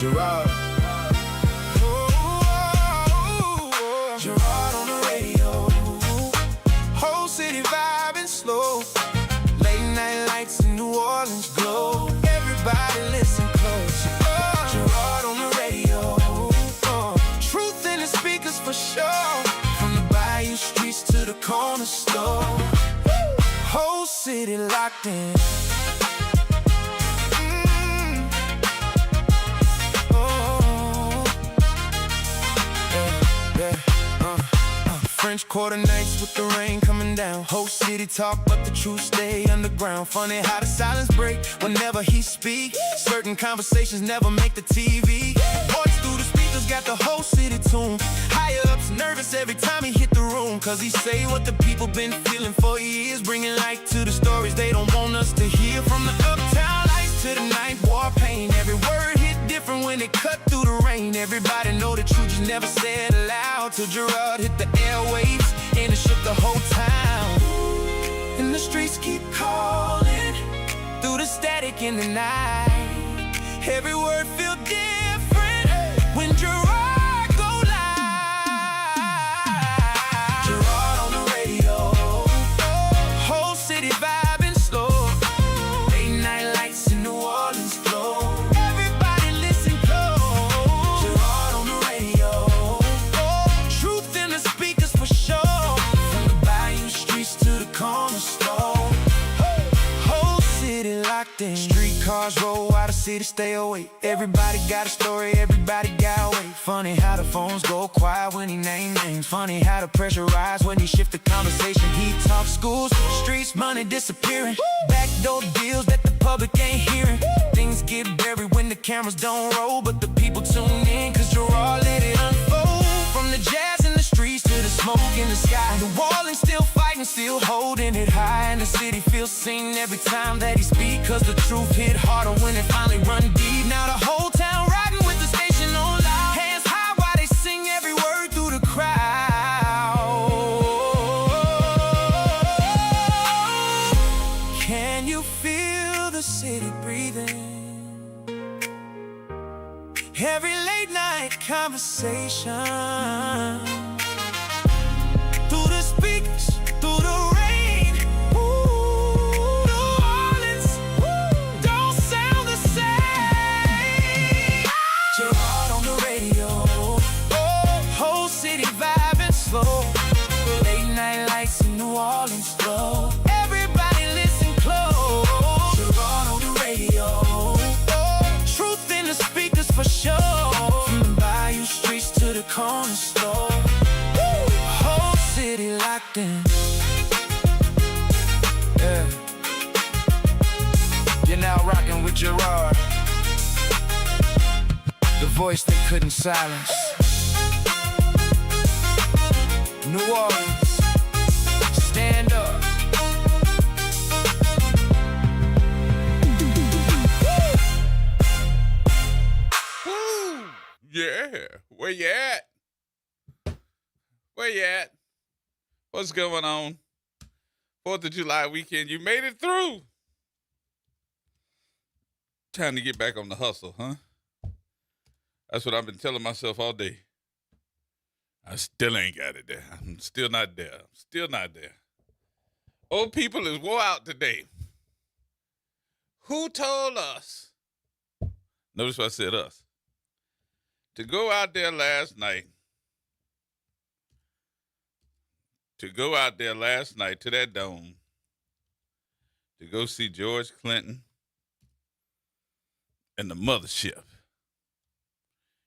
Gerod. Gerod on the radio. Whole city vibing slow. Late night lights in New Orleans glow. Everybody listen close. Gerod on the radio. Truth in the speakers for sure. From the bayou streets to the corner store. Whole city locked in. French Quarter nights with the rain coming down. Whole city talk, but the truth stay underground. Funny how the silence break whenever he speak. Certain conversations never make the TV. Voice through the speakers got the whole city tuned. Higher ups nervous every time he hit the room, cause he say what the people been feeling for years, bringing light to the stories they don't want us to hear. From the uptown lights to the night war pain, every word hit different when it cut through the rain. Everybody know the truth, just never said aloud, till Gerod hit the airwaves and it shook the whole town. And the streets keep calling through the static in the night. Every word feel different when Gerod go live. Gerod on the radio. Whole city vibing slow. Late night lights in New Orleans glow. Everybody listen close. Gerod on the radio. Truth in the speakers for sure. From the bayou streets to the corner store. Whole city locked in. Streetcars roll while the city stay awake. Everybody got a story, everybody got weight. Funny how the phones go quiet when he name names. Funny how the pressure rise when he shift the conversation. He talk schools, streets, money disappearing. Backdoor deals that the public ain't hearing. Things get buried when the cameras don't roll, but the people tune in cause Gerod let it unfold. From the jazz in the streets to the smoke in the sky, New Orleans still fighting, still holding it high. And the city feels seen every time that he speak, cause the truth hit harder when it finally run deep. Now the whole town riding with the station on loud, hands high while they sing every word through the crowd. Can you feel the city breathing? Every late night conversation. Through the speakers, through the rain. Ooh, New Orleans, don't sound the same. Gerod on the radio. Whole city vibing slow. Late night lights in New Orleans glow. Everybody listen close. Gerod on the radio. Truth in the speakers for sure. From the bayou streets to the corner store. Whole city locked in. Yeah. You're now rocking with Gerod, the voice they couldn't silence. New Orleans, stand up. Woo! Yeah, where you at? Where you at? What's going on? 4th of July weekend, you made it through. Time to get back on the hustle, huh? That's what I've been telling myself all day. I still ain't got it there. I'm still not there. I'm still not there. Old people is wore out today. Who told us? Notice what I said us. To go out there last night. To go out there last night to that dome. To go see George Clinton and the mothership.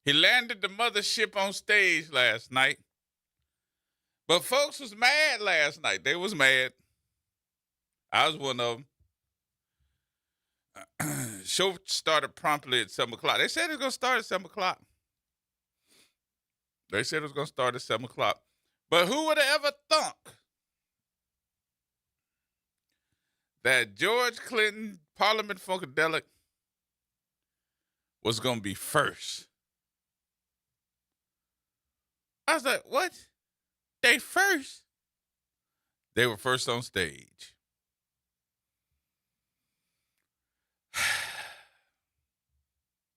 He landed the mothership on stage last night. But folks was mad last night. They was mad. I was one of them. Show started promptly at 7 o'clock. They said it was going to start at 7 o'clock. They said it was going to start at 7 o'clock. But who would have ever thunk that George Clinton Parliament Funkadelic was going to be first? I was like, what? They first? They were first on stage.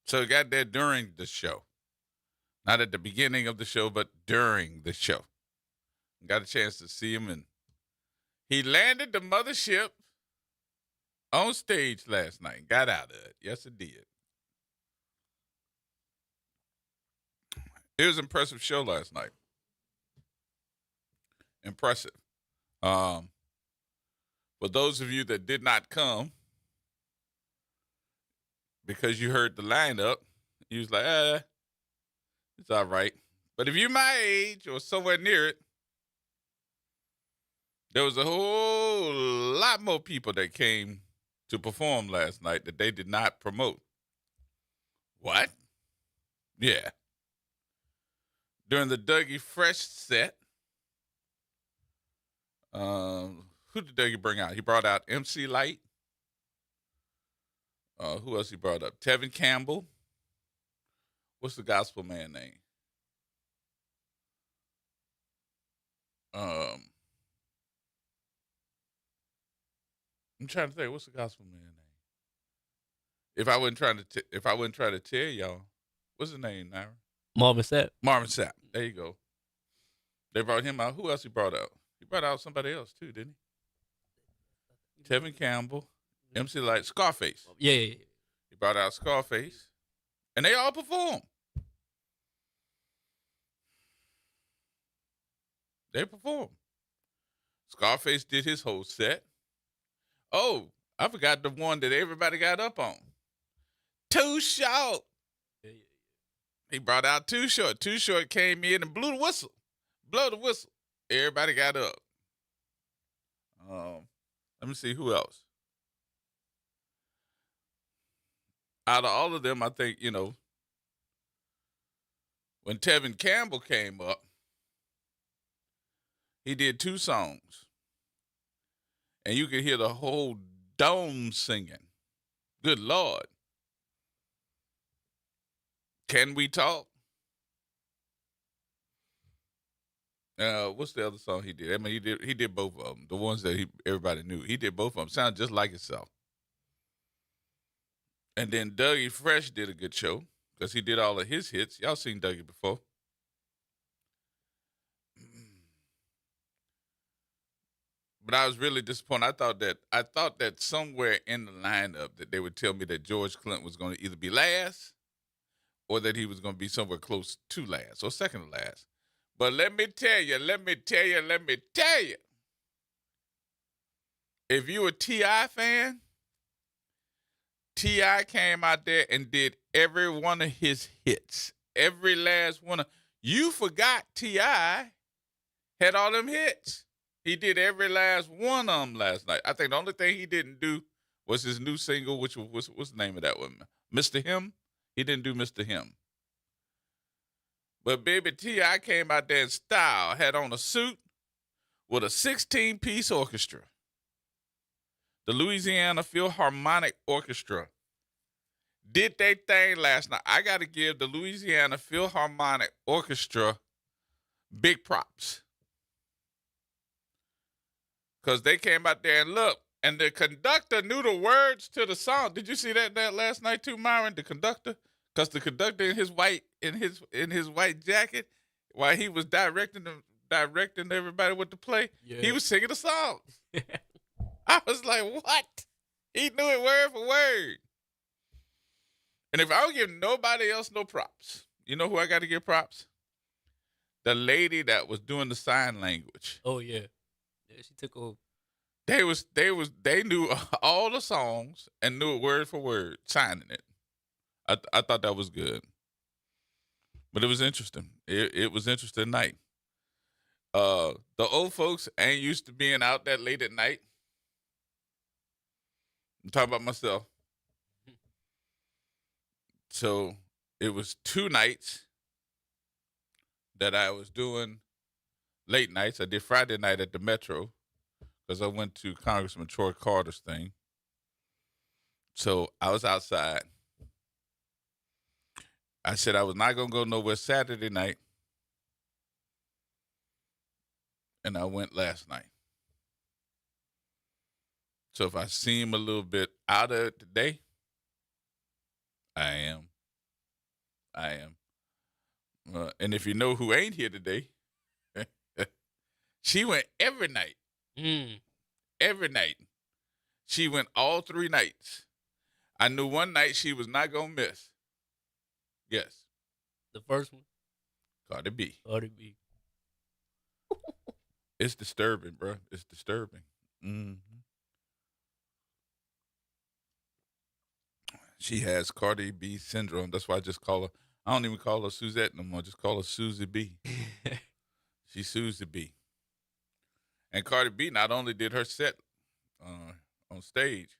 So he got there during the show. Not at the beginning of the show, but during the show. Got a chance to see him, and he landed the mothership on stage last night. Got out of it. Yes, it did. It was an impressive show last night. Impressive. For those of you that did not come, because you heard the lineup, you was like, it's all right. But if you're my age or somewhere near it, there was a whole lot more people that came to perform last night that they did not promote. What? Yeah. During the Dougie Fresh set, who did Dougie bring out? He brought out MC Light. Who else he brought up? Tevin Campbell. What's the gospel man name? I'm trying to think. What's the gospel man name? If I wasn't trying to tell y'all, what's his name, Naira? Marvin Sapp. Marvin Sapp. There you go. They brought him out. Who else he brought out? He brought out somebody else too, didn't he? Tevin Campbell, MC Light, Scarface. Yeah. He brought out Scarface, and they all performed. They performed. Scarface did his whole set. Oh, I forgot the one that everybody got up on. Too Short. Yeah. He brought out Too Short. Too Short came in and blew the whistle. Blow the whistle. Everybody got up. Let me see who else. Out of all of them, I think, when Tevin Campbell came up, he did 2 songs. And you could hear the whole dome singing. Good Lord. Can We Talk? What's the other song he did? I mean, he did both of them. The ones that everybody knew. He did both of them. Sounded just like itself. And then Dougie Fresh did a good show because he did all of his hits. Y'all seen Dougie before. But I was really disappointed. I thought that somewhere in the lineup that they would tell me that George Clinton was going to either be last or that he was going to be somewhere close to last or second to last. But let me tell you, if you a T.I. fan, T.I. came out there and did every one of his hits. Every last one of, you forgot T.I. had all them hits. He did every last one of them last night. I think the only thing he didn't do was his new single, which was, what's the name of that one? Mr. Him? He didn't do Mr. Him. But baby T.I. came out there in style, had on a suit with a 16-piece orchestra. The Louisiana Philharmonic Orchestra did their thing last night. I got to give the Louisiana Philharmonic Orchestra big props. Because they came out there and looked, and the conductor knew the words to the song. Did you see that last night too, Myron? The conductor? Because the conductor in his white jacket, while he was directing everybody what to play, he was singing the song. I was like, what? He knew it word for word. And if I don't give nobody else no props, you know who I got to give props? The lady that was doing the sign language. Oh yeah. Yeah, she took over. They knew all the songs and knew it word for word, signing it. I thought that was good. But it was interesting. It was an interesting night. The old folks ain't used to being out that late at night. I'm talking about myself. So it was 2 nights that I was doing late nights. I did Friday night at the Metro because I went to Congressman Troy Carter's thing. So I was outside. I said I was not going to go nowhere Saturday night. And I went last night. So if I seem a little bit out of it today, I am. I am. And if you know who ain't here today, she went every night. Mm. Every night. She went all 3 nights. I knew one night she was not going to miss. Yes, The first one. Cardi B. Cardi B. It's disturbing, bro. It's disturbing. hmm She has Cardi B syndrome. That's why I just call her. I don't even call her Suzette no more. Just call her Susie B. She's Susie B. And Cardi B not only did her set on stage,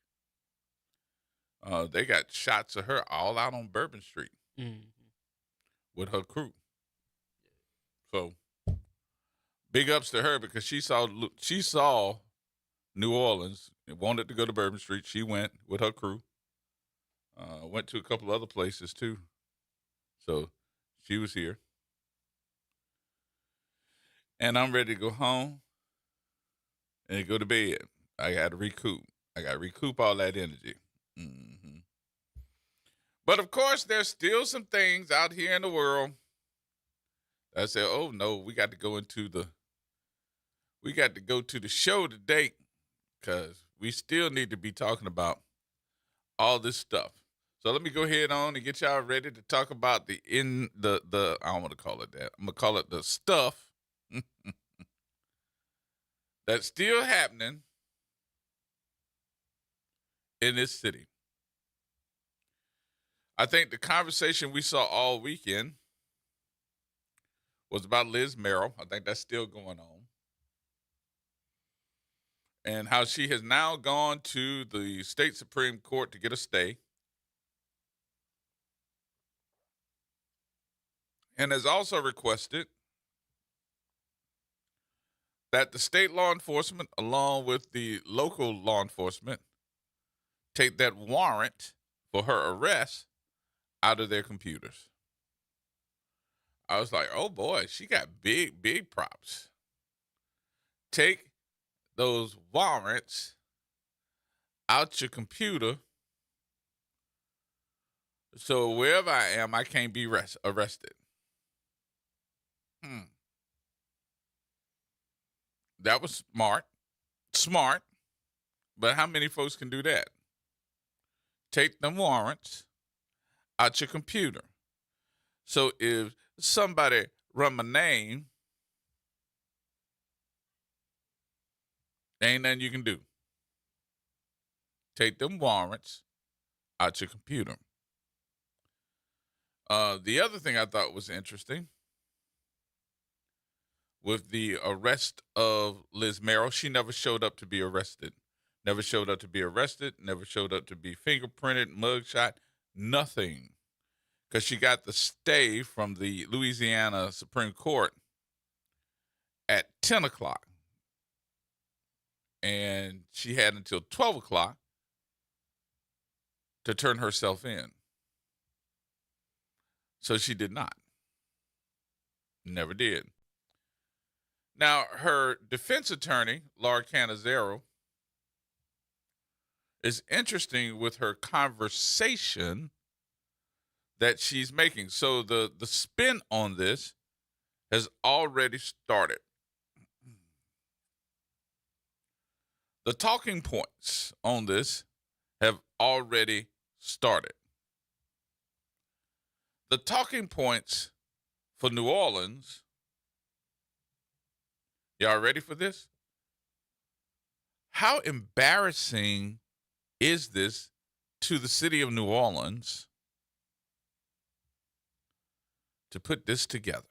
they got shots of her all out on Bourbon Street Mm. with her crew. So big ups to her because she saw New Orleans and wanted to go to Bourbon Street. She went with her crew. Went to a couple other places too. So she was here. And I'm ready to go home and go to bed. I got to recoup. I got to recoup all that energy. hmm But of course, there's still some things out here in the world that say, "Oh no, we got to go to the show today because we still need to be talking about all this stuff." So let me go ahead on and get y'all ready to talk about the I don't want to call it that. I'm gonna call it the stuff that's still happening in this city. I think the conversation we saw all weekend was about Liz Merrill. I think that's still going on. And how she has now gone to the state Supreme Court to get a stay. And has also requested that the state law enforcement, along with the local law enforcement, take that warrant for her arrest out of their computers. I was like, oh boy, she got big props. Take those warrants out your computer so wherever I am, I can't be arrested. That was smart, but how many folks can do that? Take them warrants out your computer. So if somebody run my name, ain't nothing you can do. Take them warrants out your computer. The other thing I thought was interesting with the arrest of Liz Merrill, she never showed up to be arrested. Never showed up to be arrested. Never showed up to be fingerprinted, mugshot, nothing. Because she got the stay from the Louisiana Supreme Court at 10 o'clock. And she had until 12 o'clock to turn herself in. So she did not. Never did. Now, her defense attorney, Laura Canizero, is interesting with her conversation that she's making. So the spin on this has already started. The talking points on this have already started. The talking points for New Orleans, y'all ready for this? How embarrassing is this to the city of New Orleans to put this together?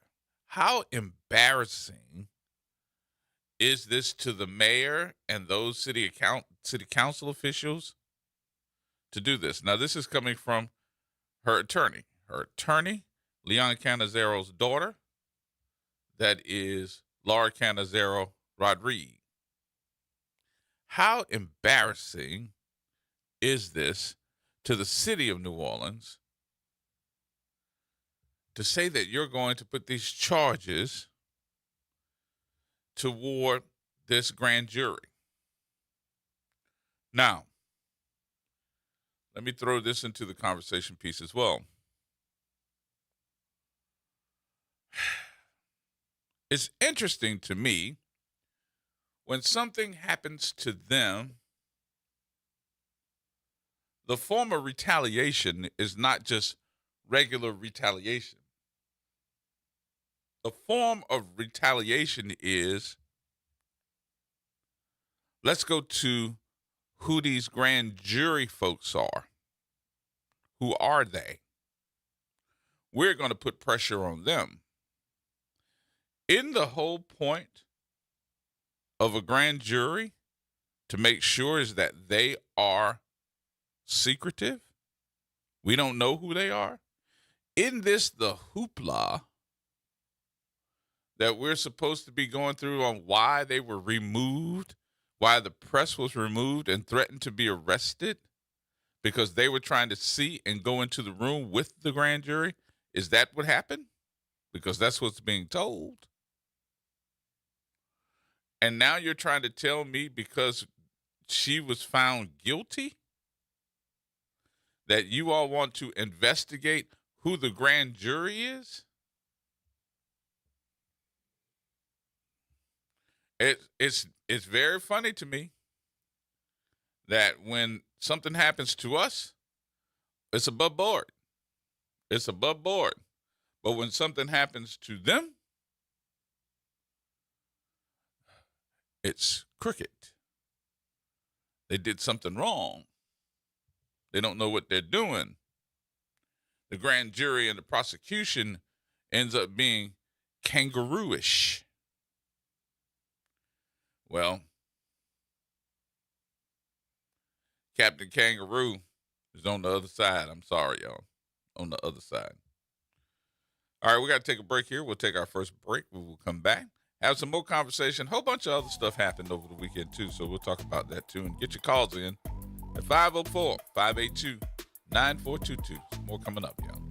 How embarrassing is this to the mayor and those city council officials to do this? Now, this is coming from her attorney. Her attorney, Leon Canizaro's daughter, that is Laura Canizero Rodriguez. How embarrassing is this to the city of New Orleans to say that you're going to put these charges toward this grand jury? Now, let me throw this into the conversation piece as well. it's interesting to me when something happens to them, the form of retaliation is not just regular retaliation. The form of retaliation is, let's go to who these grand jury folks are. Who are they? We're going to put pressure on them. In the whole point of a grand jury to make sure is that they are secretive. We don't know who they are. In this, the hoopla that we're supposed to be going through on why they were removed, why the press was removed and threatened to be arrested because they were trying to see and go into the room with the grand jury. Is that what happened? Because that's what's being told. And now you're trying to tell me because she was found guilty that you all want to investigate who the grand jury is? It's very funny to me that when something happens to us, it's above board. It's above board. But when something happens to them, it's crooked. They did something wrong. They don't know what they're doing. The grand jury and the prosecution ends up being kangaroo-ish. Well, Captain Kangaroo is on the other side. I'm sorry, y'all. On the other side. All right, we got to take a break here. We'll take our first break. We will come back, have some more conversation. A whole bunch of other stuff happened over the weekend, too, so we'll talk about that, too. And get your calls in at 504-582-9422. Some more coming up, y'all.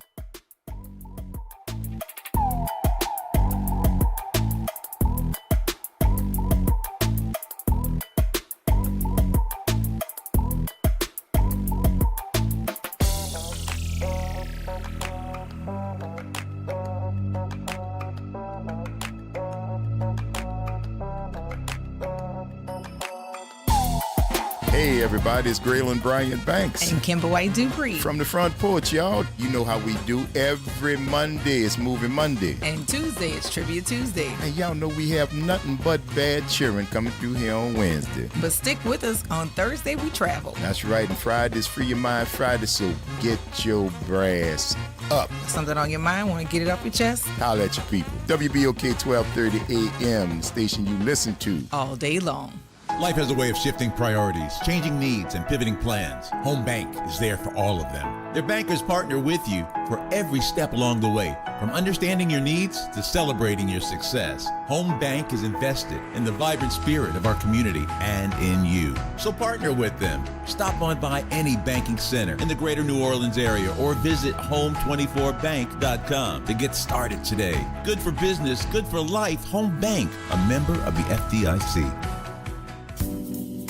Hey everybody, it's Graylin Bryant Banks. And Kimber White Dupree. From the front porch, y'all. You know how we do every Monday. It's Moving Monday. And Tuesday is Trivia Tuesday. And y'all know we have nothing but bad cheering coming through here on Wednesday. But stick with us. On Thursday, we travel. That's right. And Friday's Free Your Mind Friday, so get your brass up. Something on your mind? Want to get it off your chest? Holla at your people. WBOK 1230 AM, the station you listen to. All day long. Life has a way of shifting priorities, changing needs, and pivoting plans. Home Bank is there for all of them. Their bankers partner with you for every step along the way, from understanding your needs to celebrating your success. Home Bank is invested in the vibrant spirit of our community and in you. So partner with them. Stop on by any banking center in the greater New Orleans area or visit home24bank.com to get started today. Good for business, good for life. Home Bank, a member of the FDIC.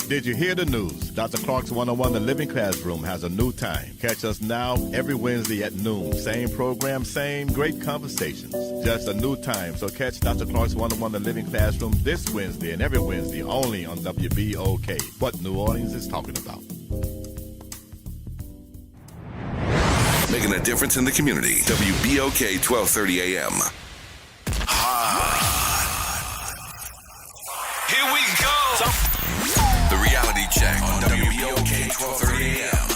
Did you hear the news? Dr. Clark's 101 The Living Classroom has a new time. Catch us now every Wednesday at noon. Same program, same great conversations. Just a new time. So catch Dr. Clark's 101 The Living Classroom this Wednesday and every Wednesday only on WBOK. What New Orleans is talking about. Making a difference in the community. WBOK 1230 AM. Here we go. The reality check on WBOK 1230 AM.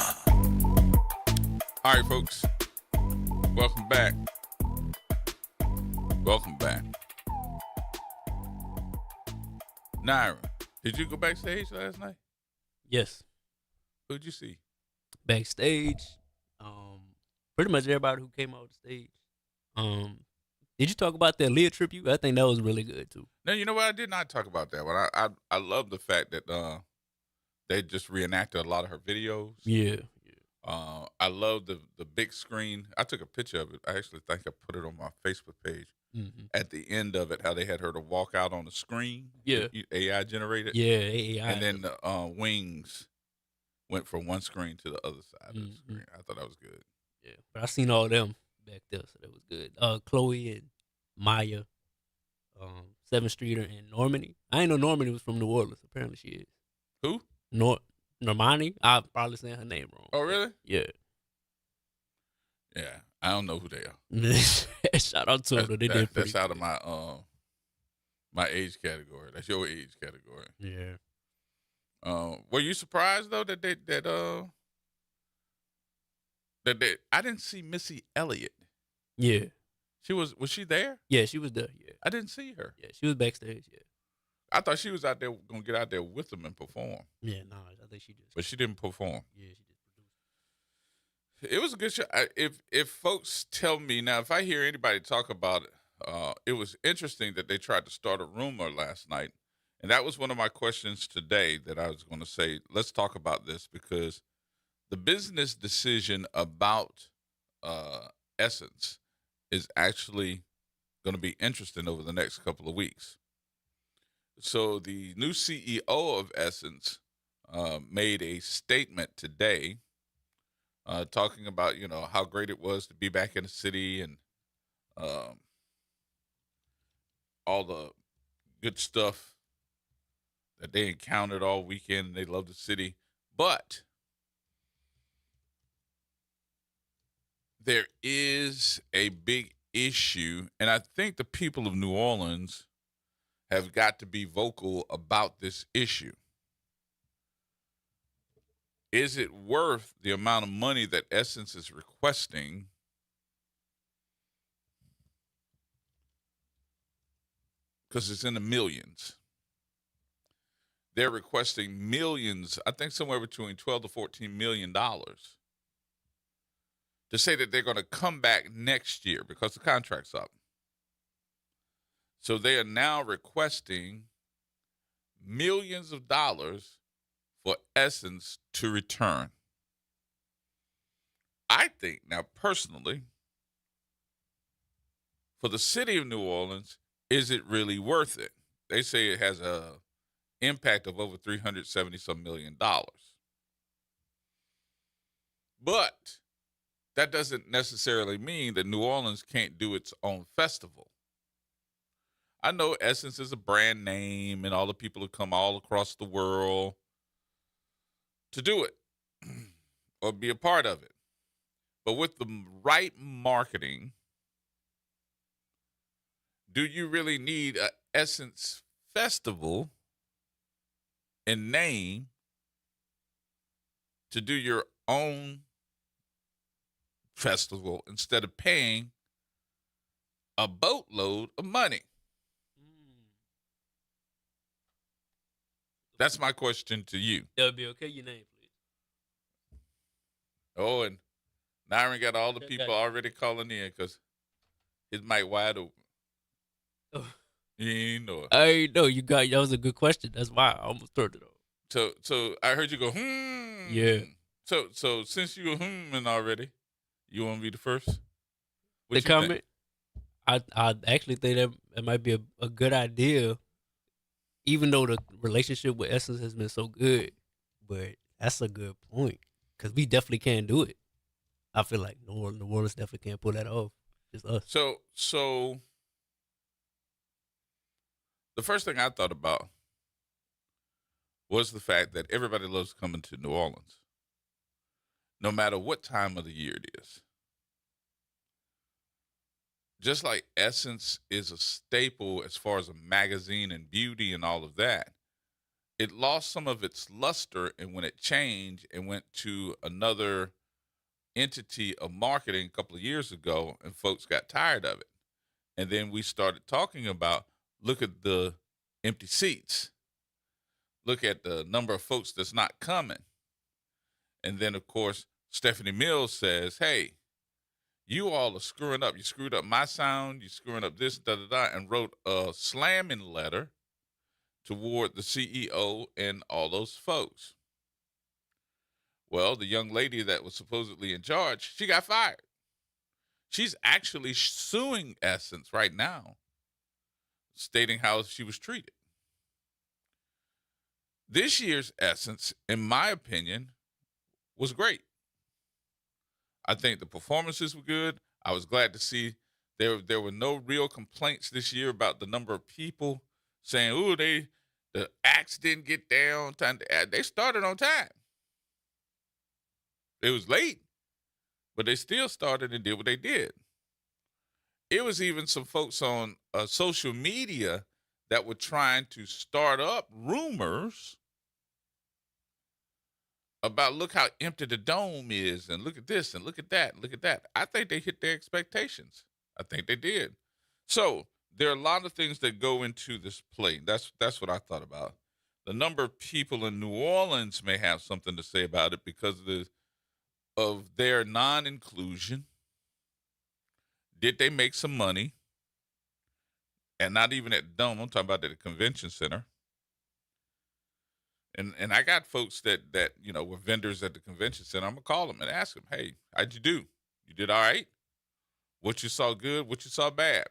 All right, folks. Welcome back. Welcome back. Naira, did you go backstage last night? Yes. Who'd you see? Backstage, pretty much everybody who came out the stage. Did you talk about that Leah tribute? I think that was really good too. No, you know what? I did not talk about that one. I love the fact that they just reenacted a lot of her videos. Yeah. I love the big screen. I took a picture of it. I actually think I put it on my Facebook page. Mm-hmm. At the end of it, how they had her to walk out on the screen. Yeah. AI generated. Yeah, AI. And then the wings went from one screen to the other side of the screen. I thought that was good. Yeah, but I seen all of them back there, so that was good. Chloe and Maya, Seventh Streeter in Normandy. I ain't know Normandy was from New Orleans. Apparently she is. Who? Normani. I'm probably saying her name wrong. Oh, really? Yeah. Yeah, I don't know who they are. Shout out to them. They did pretty That's out of good. my age category. That's your age category. Yeah. Were you surprised though that I didn't see Missy Elliott. Yeah. Was she there? Yeah, she was there. Yeah. I didn't see her. Yeah, she was backstage. Yeah. I thought she was out there gonna get out there with them and perform, Yeah, no, I think she just. but she didn't perform. Yeah, she just produced. It was a good show. If folks tell me now, if I hear anybody talk about it, it was interesting that they tried to start a rumor last night, and that was one of my questions today. That I was going to say, let's talk about this because the business decision about Essence is actually going to be interesting over the next couple of weeks. So the new CEO of Essence made a statement today talking about, how great it was to be back in the city and all the good stuff that they encountered all weekend. They love the city. But there is a big issue, and I think the people of New Orleans have got to be vocal about this issue. Is it worth the amount of money that Essence is requesting? Because it's in the millions. They're requesting millions, I think somewhere between $12 to $14 million, to say that they're going to come back next year because the contract's up. So they are now requesting millions of dollars for Essence to return. I think now personally, for the city of New Orleans, is it really worth it? They say it has a impact of over $370 million. But that doesn't necessarily mean that New Orleans can't do its own festival. I know Essence is a brand name and all the people who come all across the world to do it or be a part of it. But with the right marketing, do you really need an Essence festival in name to do your own festival instead of paying a boatload of money? That's my question to you. WBOK, your name, please. Oh, and Nyron got all the people already calling in because his mic wide open. Oh. You ain't know it. I know you got. That was a good question. That's why I almost turned it off. So I heard you go, Yeah. So since you were already, you want to be the first? The comment? I actually think that it might be a good idea, even though the relationship with Essence has been so good. But that's a good point because we definitely can't do it. I feel like New Orleans definitely can't pull that off. Just us. So the first thing I thought about was the fact that everybody loves coming to New Orleans, no matter what time of the year it is. Just like Essence is a staple as far as a magazine and beauty and all of that, it lost some of its luster, and when it changed and went to another entity of marketing a couple of years ago, and folks got tired of it. And then we started talking about, look at the empty seats. Look at the number of folks that's not coming. And then, of course, Stephanie Mills says, hey, you all are screwing up. You screwed up my sound. You screwing up this, and wrote a slamming letter toward the CEO and all those folks. Well, the young lady that was supposedly in charge, she got fired. She's actually suing Essence right now, stating how she was treated. This year's Essence, in my opinion, was great. I think the performances were good. I was glad to see There were no real complaints this year about the number of people saying, "Ooh, the acts didn't get there on time." They started on time. It was late, but they still started and did what they did. It was even some folks on social media that were trying to start up rumors about, look how empty the dome is, and look at this, and look at that, and look at that. I think they hit their expectations. I think they did. So there are a lot of things that go into this play. That's what I thought about. The number of people in New Orleans may have something to say about it because of their non-inclusion. Did they make some money? And not even at the Dome. I'm talking about at the convention center. And I got folks that were vendors at the convention center. I'm gonna call them and ask them, "Hey, how'd you do? You did all right? What you saw good? What you saw bad?"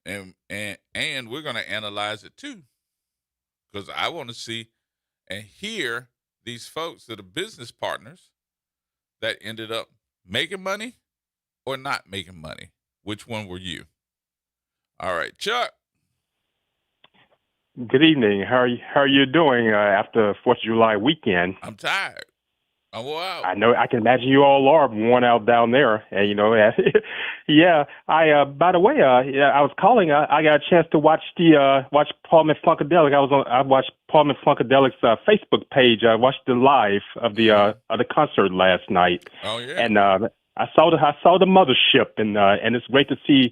And we're gonna analyze it too, because I want to see and hear these folks that are business partners that ended up making money or not making money. Which one were you? All right, Chuck. Good evening. How are you doing after 4th of July weekend? I'm tired. I'm wore out. I know. I can imagine you all are worn out down there. And yeah. By the way, I was calling. I got a chance to watch Parliament Funkadelic. I watched Parliament Funkadelic's Facebook page. I watched the live of the concert last night. Oh yeah. And I saw the mothership, and it's great to see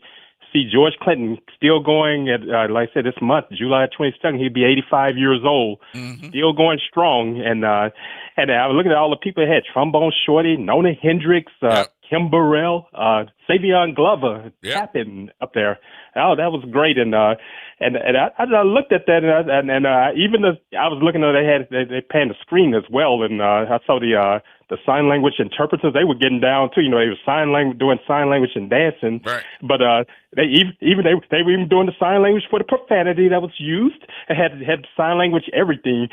George Clinton still going at, like I said, this month, July 22nd, he'd be 85 years old, still going strong. And I was looking at all the people ahead: Trombone Shorty, Nona Hendrix, Kim Burrell, Savion Glover, tapping up there. Oh, that was great. And I looked at that, and I was looking at they panned the screen as well, and I saw the sign language interpreters. They were getting down too. They were doing sign language and dancing. Right. But they were even doing the sign language for the profanity that was used. It had sign language everything.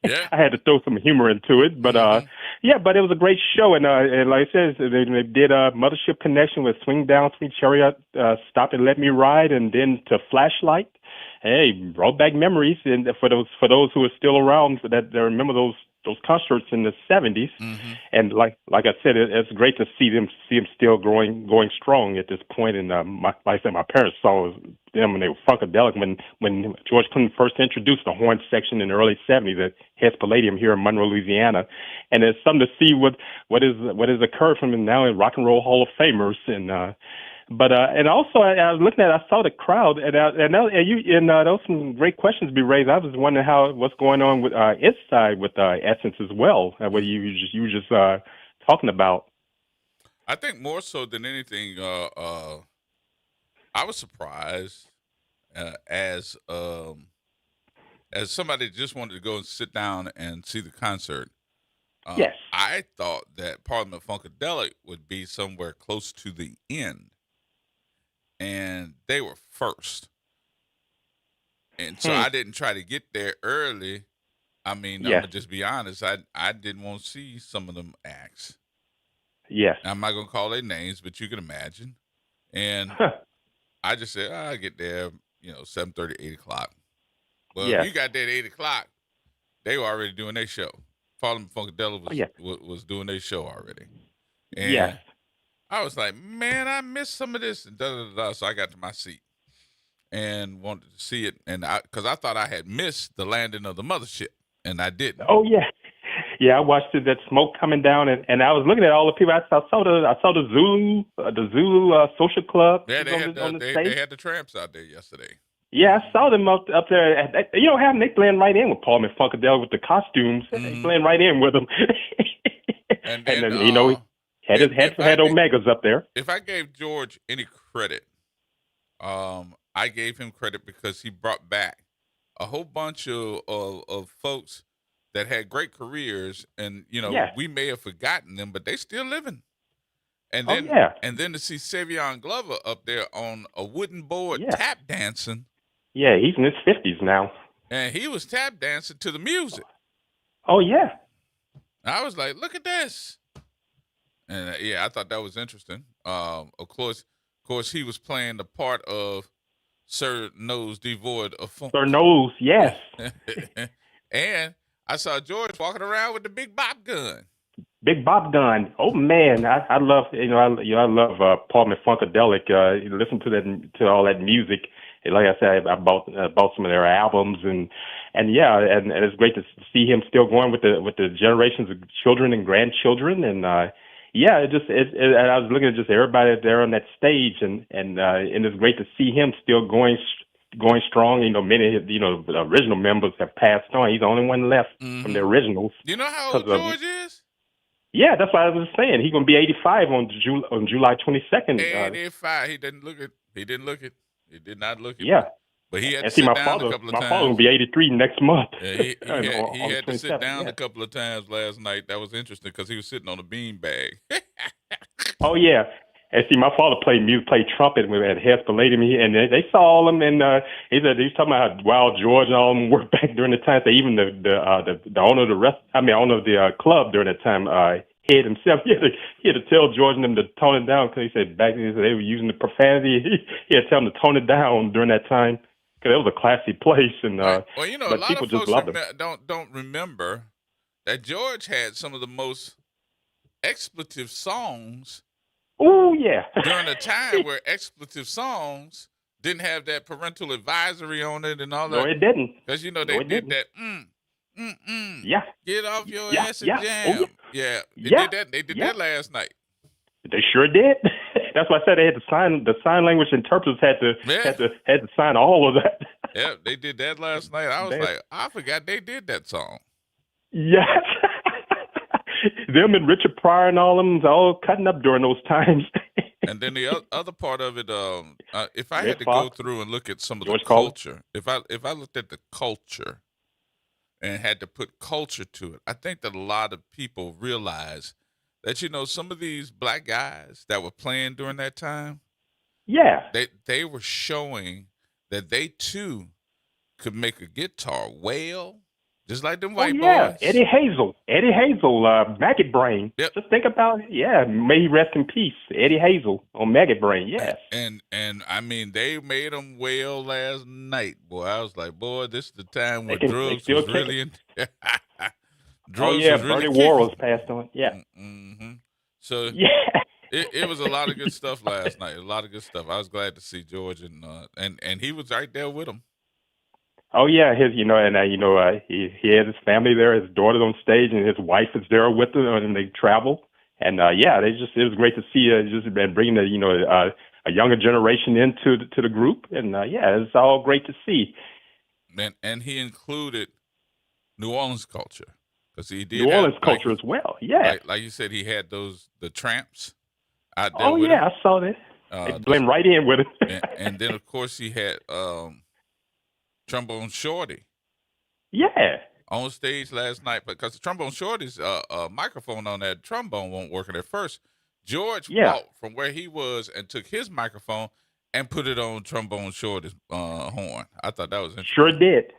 Yeah. I had to throw some humor into it, but but it was a great show, and like I said, they did a Mothership Connection with Swing Down, Sweet Chariot, Stop and Let Me Ride, and then to Flashlight. Hey, brought back memories, and for those who are still around that remember those concerts in the 70s, and like I said, it's great to see them still going strong at this point. And like I said, my parents saw them when they were Funkadelic when George Clinton first introduced the horn section in the early 70s at Hess Palladium here in Monroe, Louisiana, and it's something to see what has occurred from them now in Rock and Roll Hall of Famers. And also I was looking I saw the crowd, and there was some great questions to be raised. I was wondering what's going on with inside with Essence as well. What you were just talking about. I think more so than anything, I was surprised as somebody that just wanted to go and sit down and see the concert. Yes, I thought that Parliament Funkadelic would be somewhere close to the end. And they were first. And so I didn't try to get there early. I mean, I'm going to just be honest. I didn't want to see some of them acts. Yes. I'm not going to call their names, but you can imagine. And I just said, I'll get there, 7:30, 8 o'clock. Well, if you got there at 8 o'clock, they were already doing their show. Parliament Funkadelic was doing their show already. And I was like, man, I missed some of this, and So I got to my seat and wanted to see it, and because I thought I had missed the landing of the mothership, and I didn't. Oh yeah, I watched that smoke coming down, and I was looking at all the people. I saw the Zulu social club. Yeah, they had the tramps out there yesterday. Yeah, I saw them up there. Having they blend right in with Parliament Funkadelic with the costumes. They blend right in with them. and then, Had Omegas up there. If I gave George any credit, I gave him credit because he brought back a whole bunch of folks that had great careers, and we may have forgotten them, but they still living. And then to see Savion Glover up there on a wooden board tap dancing. Yeah, he's in his 50s now. And he was tap dancing to the music. Oh yeah. I was like, look at this. And I thought that was interesting. Of course, he was playing the part of Sir Nose Devoid of Funk. Sir Nose, yes. And I saw George walking around with the big bop gun. Big Bob Gun. Oh man, I love I love Paul Funkadelic. Listen to all that music. And like I said, I bought some of their albums and yeah, and it's great to see him still going with the generations of children and grandchildren and yeah, I was looking at just everybody there on that stage and it's great to see him still going strong. Many the original members have passed on. He's the only one left from the originals. You know how old George is? Yeah, that's what I was saying. He's gonna be 85 on July 22nd. 85. He didn't look it. He did not look it. Yeah. But he had And to see, sit my down father, a couple of my times. father will be 83 next month. Yeah, he had to sit down yeah. a couple of times last night. That was interesting because he was sitting on a bean bag. Oh yeah. And see, my father played trumpet at Hespelatum, and they saw all of them. And he was talking about how Wild George and all of them were back during the time. So even the owner of owner of the club during that time, Head himself, he had to tell George and them to tone it down because he said back then they were using the profanity. He had to tell them to tone it down during that time because it was a classy place. And well, a but lot people of just folks loved him. don't remember that George had some of the most expletive songs. Oh yeah. During a time where expletive songs didn't have that parental advisory on it and all that. No, it didn't. Because they did didn't. that. Yeah. Get off your ass and yeah. jam. Oh, yeah. They yeah. did that. They did that last night. They sure did. That's why I said they had to sign. The sign language interpreters had to sign all of that. Yeah, they did that last night. I was like, I forgot they did that song. Yes. Them and Richard Pryor and all them all cutting up during those times. And then the other part of it, if I had to Fox, go through and look at some of George the culture, if I looked at the culture and had to put culture to it, I think that a lot of people realize that some of these black guys that were playing during that time, yeah, they were showing that they too could make a guitar wail. Just like them white boys. Eddie Hazel, Maggot Brain. Yep. Just think about it. Yeah, may he rest in peace. Eddie Hazel on Maggot Brain, yes. And I mean, they made them wail last night, boy. I was like, boy, this is the time where drugs was really in. Drugs was really Bernie Worrell's passed on, yeah. Mm-hmm. So yeah. it was a lot of good stuff last night. A lot of good stuff. I was glad to see George and he was right there with him. Oh yeah, he had his family there, his daughter's on stage, and his wife is there with him, and they travel. And it was great to see just bringing a younger generation into the group, and it's all great to see. And he included New Orleans culture because he did New Orleans culture as well. Yeah, like you said, he had the Tramps out there. Oh with yeah, him. I saw that. They blend right in with it. and then of course he had Trombone Shorty. Yeah. On stage last night, because the Trombone Shorty's microphone on that trombone won't work at first. George walked from where he was and took his microphone and put it on Trombone Shorty's horn. I thought that was interesting. Sure did.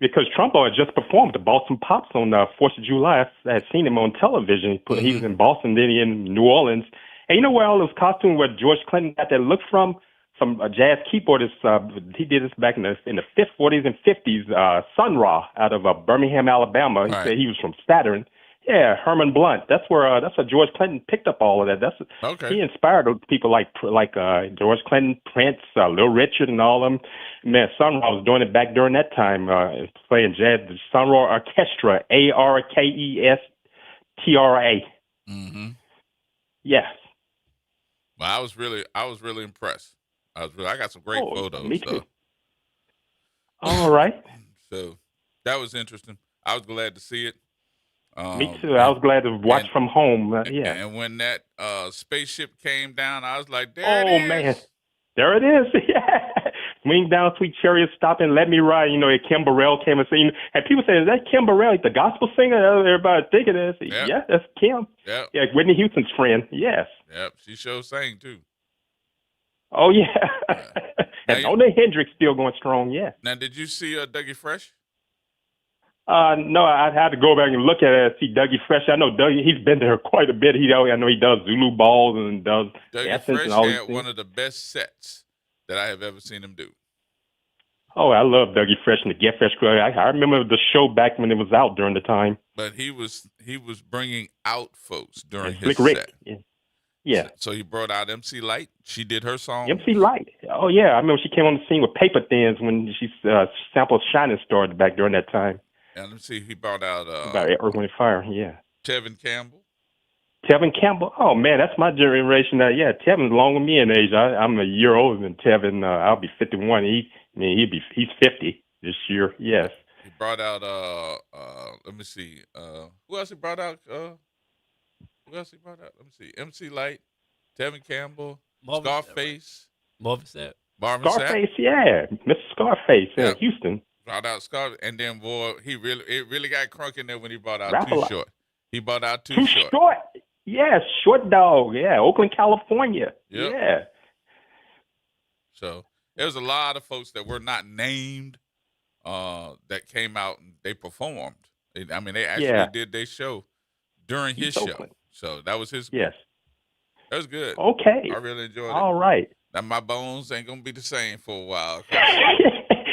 Because Trombone had just performed the Boston Pops on 4th of July. I had seen him on television. He was in Boston, then he in New Orleans. And you know where all those costumes where George Clinton got that look from? Some jazz keyboardist, he did this back in the 40s and 50s, Sun Ra out of Birmingham, Alabama. He said he was from Saturn. Yeah, Herman Blunt. That's where George Clinton picked up all of that. He inspired people like George Clinton, Prince, Little Richard, and all of them. Man, Sun Ra was doing it back during that time, playing jazz. The Sun Ra Orchestra, Arkestra. Mm-hmm. Yes. Well, I was really impressed. I got some great photos. Me too. All right. So that was interesting. I was glad to see it. Me too. I was glad to watch from home. And when that spaceship came down, I was like, there it is. Oh, man. There it is. Yeah. Swing down, sweet chariot, stop and let me ride. Kim Burrell came and sang. And people say, is that Kim Burrell, the gospel singer? Everybody thinking it is. Yep. Yeah, that's Kim. Yep. Yeah, Whitney Houston's friend. Yes. Yep. She sure sang too. Oh, yeah. And Ona Hendricks still going strong, yeah. Now, did you see Dougie Fresh? No, I'd have to go back and look at it and see Dougie Fresh. I know Dougie, he's been there quite a bit. I know he does Zulu balls and does Dougie Essence and Fresh all these had things. one of the best sets that I have ever seen him do. Oh, I love Dougie Fresh and the Get Fresh crew. I remember the show back when it was out during the time. But he was bringing out folks during And his Slick Rick. set. Yeah. So he brought out MC Light. She did her song. MC Light. Oh, yeah. I remember she came on the scene with Paper Thins when she sampled Shining Star back during that time. And let me see, he brought out About Earth, Wind, and Fire, yeah. Tevin Campbell. Tevin Campbell. Oh, man, that's my generation. Yeah, Tevin's along with me in age. I'm a year older than Tevin. I'll be 51. He's 50 this year, yes. He brought out, let me see, who else he brought out? Let me see, MC Light, Tevin Campell, Scarface. Marvin Sapp. Scarface, yeah. Mr. Scarface in Houston. Brought out Scarface, and then, boy, it really got crunk in there when he brought out Rap Too Short. He brought out Too Short. Short. Yeah, Short Dog. Yeah, Oakland, California. Yep. Yeah. So there was a lot of folks that were not named that came out and they performed. They actually did their show during his show. Oakland. So that was his. Yes. That was good. Okay. I really enjoyed it. All right. Now my bones ain't gonna be the same for a while.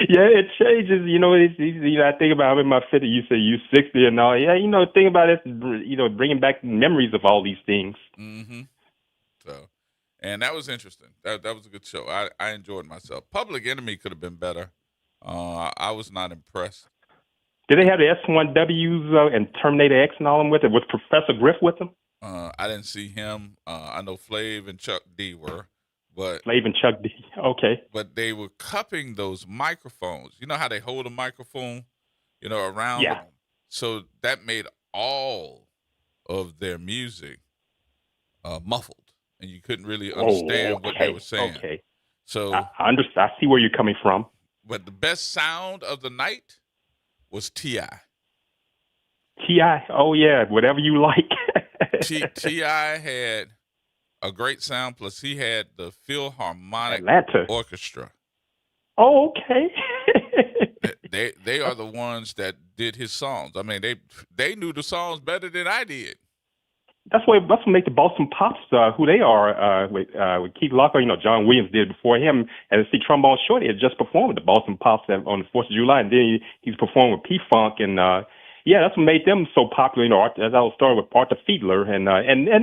Yeah, it changes. I think about I'm in my 50s. You say you 60 and all. Yeah, think about it. Bringing back memories of all these things. Mm-hmm. So, and that was interesting. That was a good show. I enjoyed myself. Public Enemy could have been better. I was not impressed. Did they have the S1Ws and Terminator X and all them with it? Was Professor Griff with them? I didn't see him. I know Flav and Chuck D were. But Flav and Chuck D. Okay. But they were cupping those microphones. You know how they hold a microphone, around them? So that made all of their music muffled, and you couldn't really understand what they were saying. Okay. So I understand. I see where you're coming from. But the best sound of the night was T.I. T.I. Oh, yeah. Whatever you like. T.I. had a great sound, plus he had the Philharmonic Atlanta Orchestra. Oh, okay. they are the ones that did his songs. I mean, they knew the songs better than I did. That's what make the Boston Pops who they are with Keith Locker. John Williams did before him, and see Trombone Shorty had just performed with the Boston Pops on the 4th of July, and then he's performed with P-Funk and. That's what made them so popular. As I started with Arthur Fiedler, and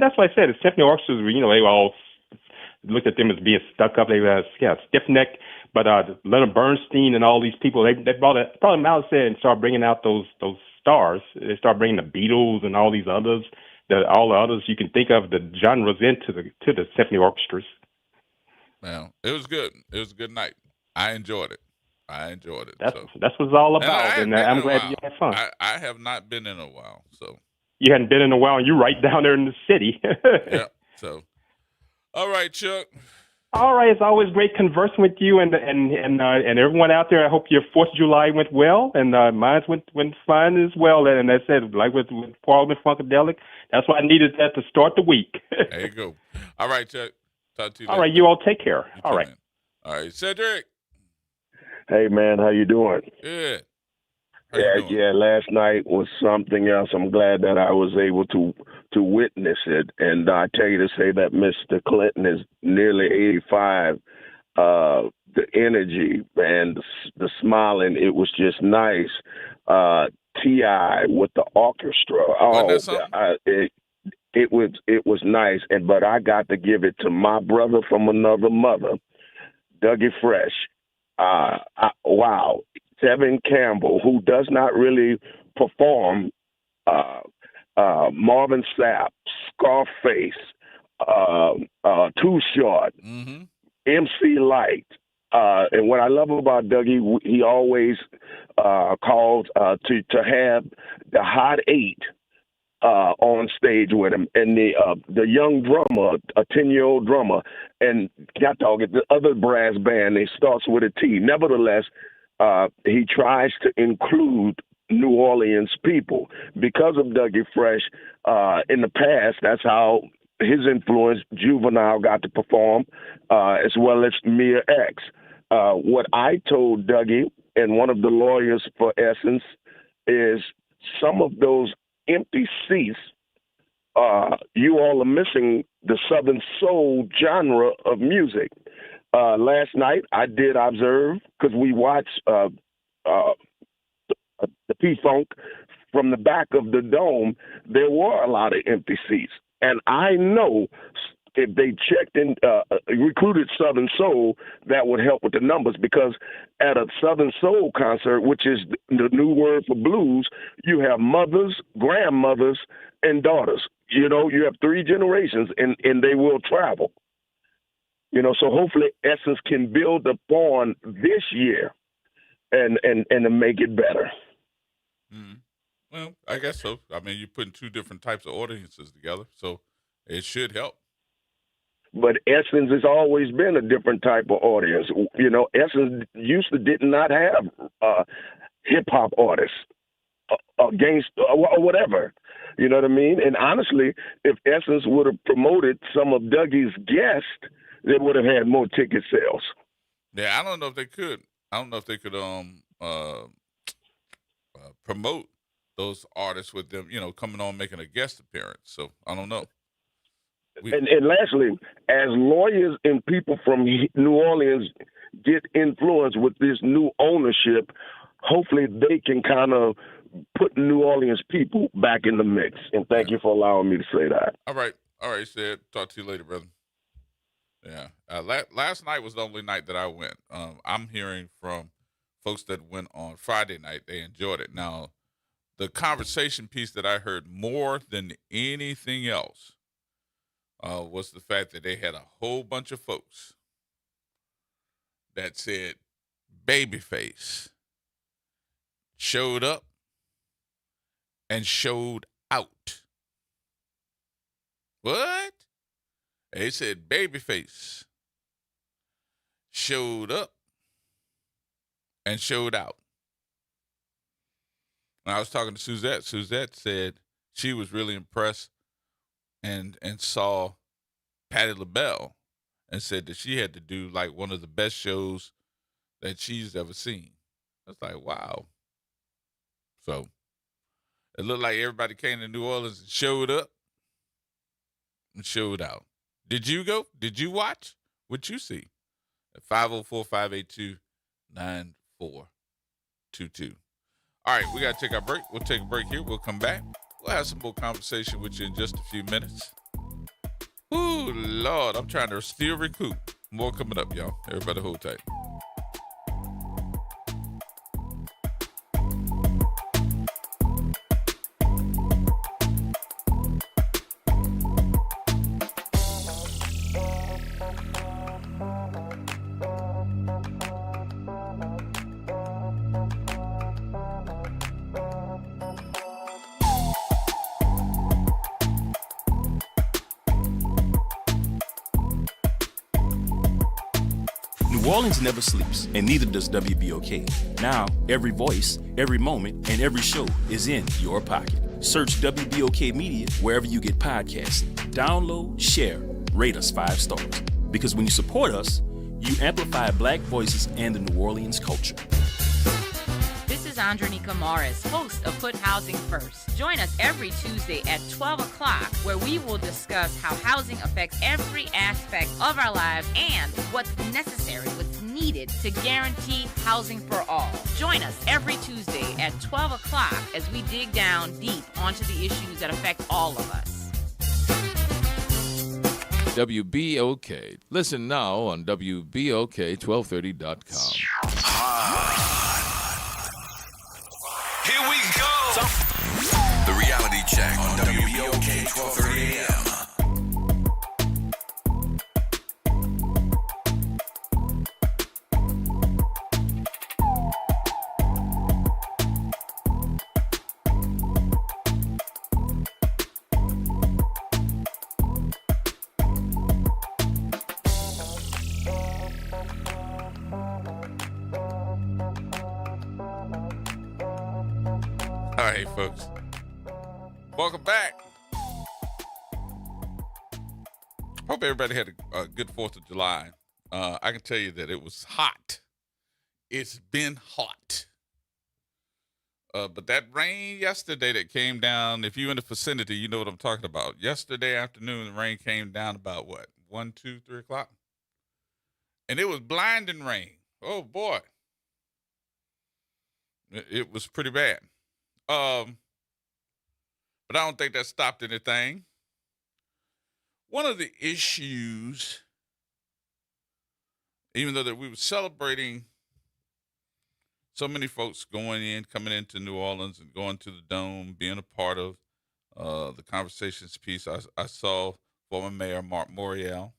that's what I said. The symphony orchestras, they all looked at them as being stuck up. They were stiff necked. But Leonard Bernstein and all these people, they brought them out and started bringing out those stars. They started bringing the Beatles and all these others, all the others you can think of, the genres into the symphony orchestras. Well, it was good. It was a good night. I enjoyed it. That's what it's all about, and I'm glad you had fun. I have not been in a while, so. You hadn't been in a while, and you're right down there in the city. Yeah. So, all right, Chuck. All right, it's always great conversing with you and everyone out there. I hope your 4th of July went well, and mine went fine as well. And I said, like with Parliament Funkadelic, that's why I needed that to start the week. There you go. All right, Chuck. Talk to you later. All right, you all take care. All right. Man. All right, Cedric. Hey, man, how you doing? Good. Yeah, last night was something else. I'm glad that I was able to witness it. And I tell you to say that Mr. Clinton is nearly 85. The energy and the smiling, it was just nice. T.I. with the orchestra. It was nice. But I got to give it to my brother from another mother, Dougie Fresh. Wow. Tevin Campbell, who does not really perform, Marvin Sapp, Scarface, Too Short, MC Light. And what I love about Dougie, he always called to have the Hot 8 on stage with him, and the young drummer, a 10-year-old drummer, and got dog the other brass band. It starts with a T. Nevertheless, he tries to include New Orleans people because of Dougie Fresh. In the past, that's how his influence, Juvenile, got to perform, as well as Mia X. What I told Dougie and one of the lawyers for Essence, is some of those empty seats. You all are missing the Southern Soul genre of music. Last night, I did observe because we watched the P-Funk from the back of the dome. There were a lot of empty seats, and I know if they checked and recruited Southern Soul, that would help with the numbers, because at a Southern Soul concert, which is the new word for blues, you have mothers, grandmothers, and daughters. You know, you have three generations, and they will travel. You know, so hopefully Essence can build upon this year and to make it better. Mm. Well, I guess so. I mean, you're putting two different types of audiences together, so it should help. But Essence has always been a different type of audience. You know, Essence did not have hip hop artists against or whatever. You know what I mean? And honestly, if Essence would have promoted some of Dougie's guests, they would have had more ticket sales. Yeah, I don't know if they could. I don't know if they could promote those artists with them, you know, coming on making a guest appearance. So I don't know. And lastly, as lawyers and people from New Orleans get influence with this new ownership, hopefully they can kind of put New Orleans people back in the mix. And thank you for allowing me to say that. All right, Sid. Talk to you later, brother. Yeah. Last night was the only night that I went. I'm hearing from folks that went on Friday night. They enjoyed it. Now, the conversation piece that I heard more than anything else was the fact that they had a whole bunch of folks that said Babyface showed up and showed out. What? They said Babyface showed up and showed out. When I was talking to Suzette, Suzette said she was really impressed and saw Patti LaBelle and said that she had to do like one of the best shows that she's ever seen. I was like, wow. So it looked like everybody came to New Orleans and showed up and showed out. Did you go? Did you watch? What'd you see? At 504-582-9422. All right, we got to take our break. We'll take a break here. We'll come back. We'll have some more conversation with you in just a few minutes. Ooh, Lord, I'm trying to still recoup. More coming up, y'all. Everybody hold tight. New Orleans never sleeps, and neither does WBOK. Now, every voice, every moment, and every show is in your pocket. Search WBOK Media wherever you get podcasts. Download, share, rate us 5 stars. Because when you support us, you amplify Black voices and the New Orleans culture. This is Andronika Morris, host of Put Housing First. Join us every Tuesday at 12 o'clock, where we will discuss how housing affects every aspect of our lives and what's necessary, what's needed to guarantee housing for all. Join us every Tuesday at 12 o'clock as we dig down deep onto the issues that affect all of us. WBOK. Listen now on WBOK1230.com. Here we go. The reality check on WBOK 1230 AM. All right, folks. Welcome back. Hope everybody had a good 4th of July. I can tell you that it was hot. It's been hot. But that rain yesterday that came down, if you're in the vicinity, you know what I'm talking about. Yesterday afternoon, the rain came down about what, 1, 2, 3 o'clock? And it was blinding rain. Oh, boy. It was pretty bad. But I don't think that stopped anything. One of the issues, even though that we were celebrating so many folks coming into New Orleans and going to the Dome, being a part of the conversations piece, I saw former Mayor Mark Morial.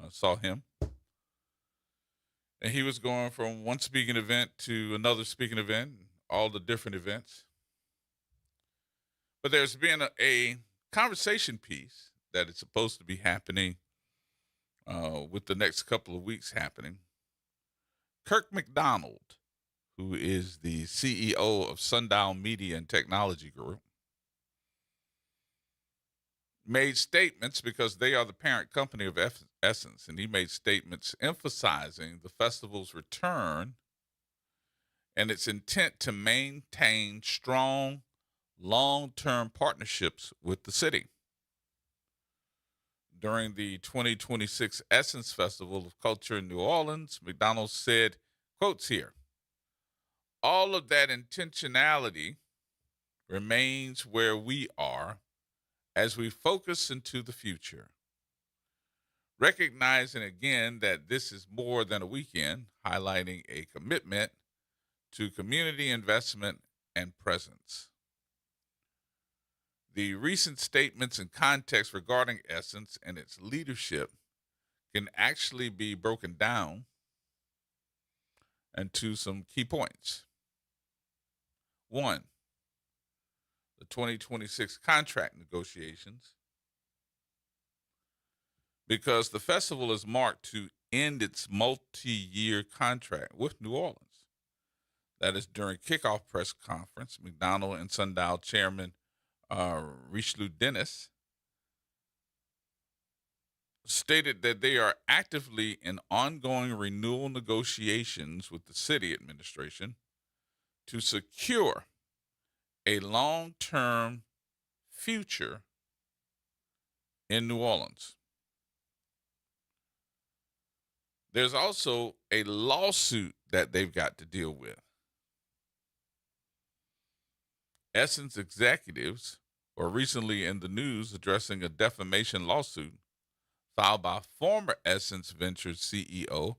I saw him. And he was going from one speaking event to another speaking event, all the different events. But there's been a conversation piece that is supposed to be happening with the next couple of weeks happening. Kirk McDonald, who is the CEO of Sundial Media and Technology Group, made statements because they are the parent company of Essence, and he made statements emphasizing the festival's return and its intent to maintain strong, long-term partnerships with the city. During the 2026 Essence Festival of Culture in New Orleans, McDonald said, quotes here, "All of that intentionality remains where we are as we focus into the future. Recognizing again that this is more than a weekend, highlighting a commitment to community investment and presence. The recent statements and context regarding Essence and its leadership can actually be broken down into some key points. One, the 2026 contract negotiations, because the festival is marked to end its multi-year contract with New Orleans. That is during kickoff press conference, McDonald and Sundial Chairman Richelieu Dennis stated that they are actively in ongoing renewal negotiations with the city administration to secure a long-term future in New Orleans. There's also a lawsuit that they've got to deal with. Essence executives were recently in the news addressing a defamation lawsuit filed by former Essence Ventures CEO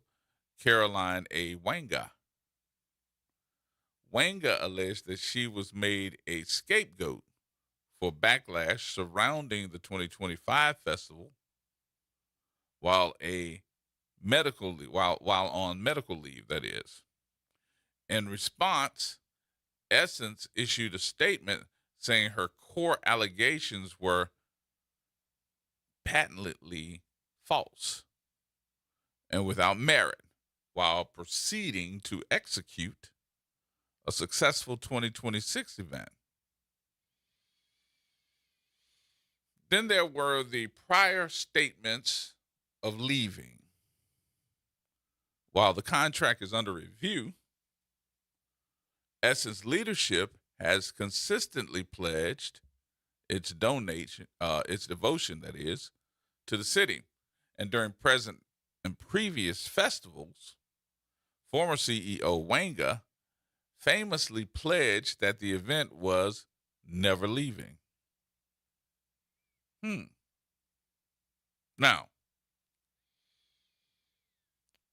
Caroline A. Wanga. Wanga alleged that she was made a scapegoat for backlash surrounding the 2025 festival while on medical leave, that is. In response, Essence issued a statement saying her core allegations were patently false and without merit, while proceeding to execute a successful 2026 event. Then there were the prior statements of leaving. While the contract is under review, Essence leadership has consistently pledged its devotion, that is, to the city. And during present and previous festivals, former CEO Wanga famously pledged that the event was never leaving. Now,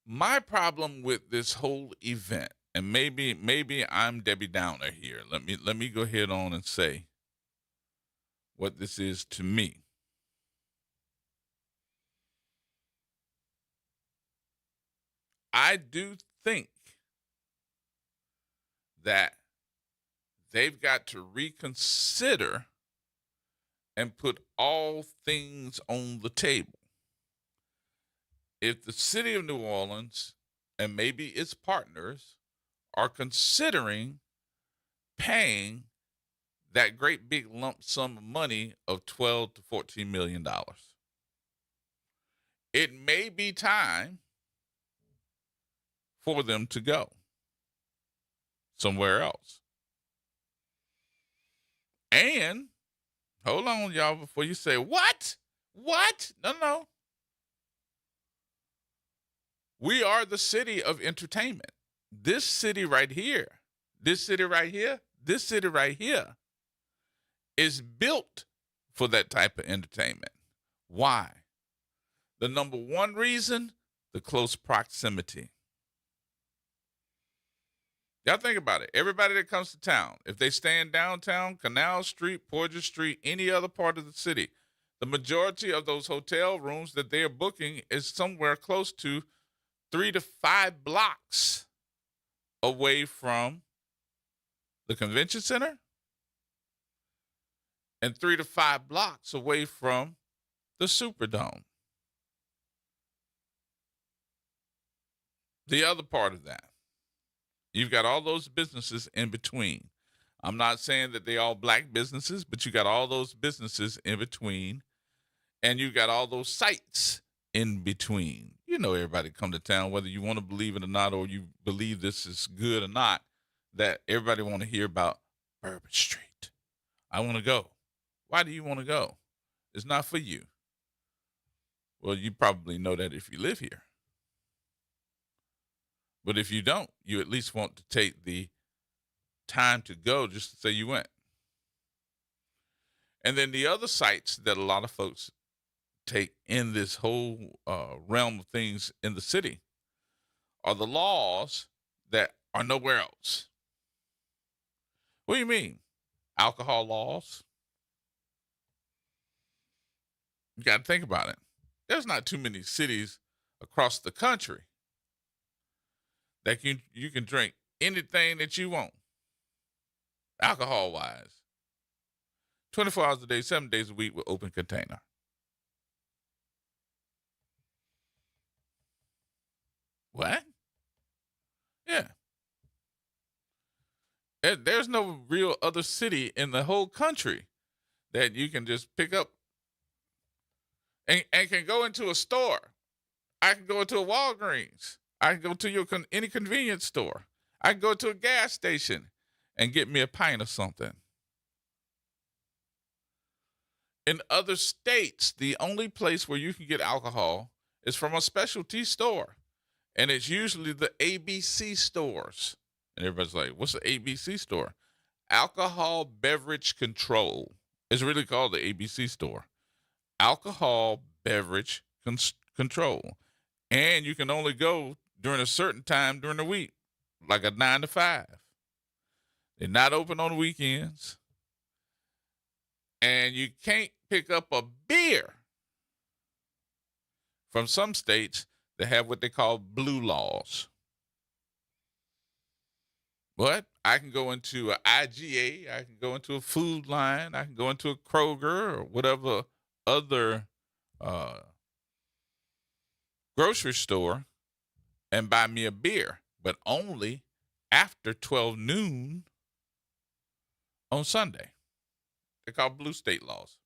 my problem with this whole event, and maybe I'm Debbie Downer here. Let me go ahead on and say what this is to me. I do think that they've got to reconsider and put all things on the table. If the city of New Orleans and maybe its partners are considering paying that great big lump sum of money of $12 to $14 million, it may be time for them to go somewhere else. And hold on, y'all, before you say, what? What? No. We are the city of entertainment. This city right here, this city right here, this city right here is built for that type of entertainment. Why? The number one reason, the close proximity. Y'all think about it. Everybody that comes to town, if they stay in downtown, Canal Street, Porter Street, any other part of the city, the majority of those hotel rooms that they are booking is somewhere close to 3 to 5 blocks away from the convention center and 3 to 5 blocks away from the Superdome. The other part of that, you've got all those businesses in between. I'm not saying that they all black businesses, but you got all those businesses in between, and you got all those sites in between. You know, everybody come to town, whether you want to believe it or not, or you believe this is good or not, that everybody want to hear about Bourbon Street. I want to go. Why do you want to go? It's not for you. Well, you probably know that if you live here. But if you don't, you at least want to take the time to go just to say you went. And then the other sites that a lot of folks take in this whole realm of things in the city are the laws that are nowhere else. What do you mean? Alcohol laws? You got to think about it. There's not too many cities across the country that you can drink anything that you want, alcohol-wise. 24 hours a day, 7 days a week with open container. What? Yeah. There's no real other city in the whole country that you can just pick up and can go into a store. I can go into a Walgreens. I can go to any convenience store. I can go to a gas station and get me a pint of something. In other states, the only place where you can get alcohol is from a specialty store. And it's usually the ABC stores. And everybody's like, what's the ABC store? Alcohol Beverage Control. It's really called the ABC store. Alcohol Beverage Control. And you can only go during a certain time during the week, like a 9 to 5. They're not open on weekends. And you can't pick up a beer from some states that have what they call blue laws. But I can go into an IGA, I can go into a Food Line, I can go into a Kroger or whatever other grocery store and buy me a beer, but only after 12 noon on Sunday. They're called blue state laws.